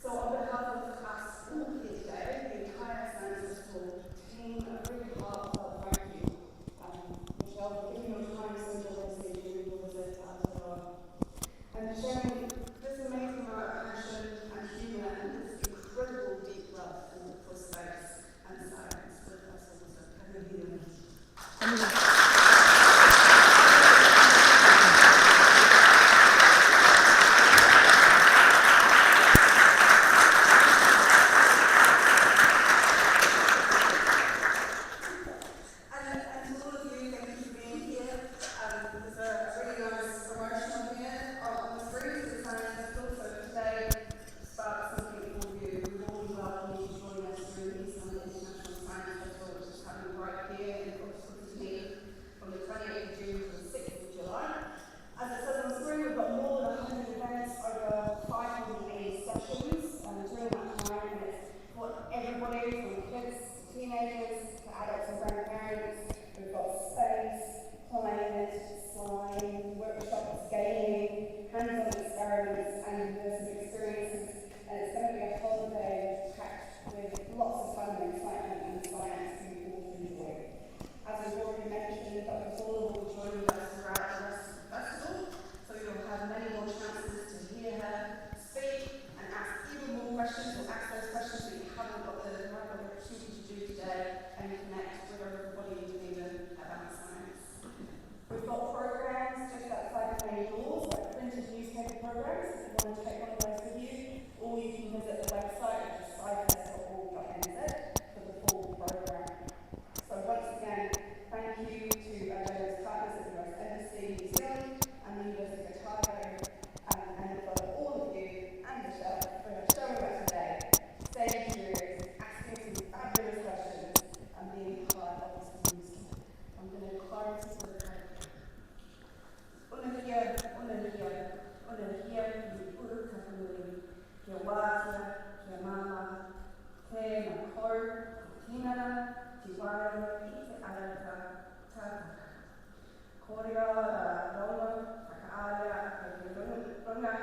So on behalf of the class all here today, the entire Science School team, a really heartfelt thank you. Michelle, for giving your time so generously during your visit to Aotearoa, and sharing this amazing amount of passion and humour and this incredible deep ngā kau, te tingana, te wāero i te arata tātaka. Kōrero rā rongo, whakaarea, kei te runga,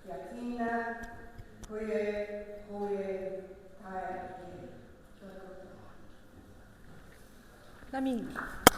kia tina, koe, tai e. Nami.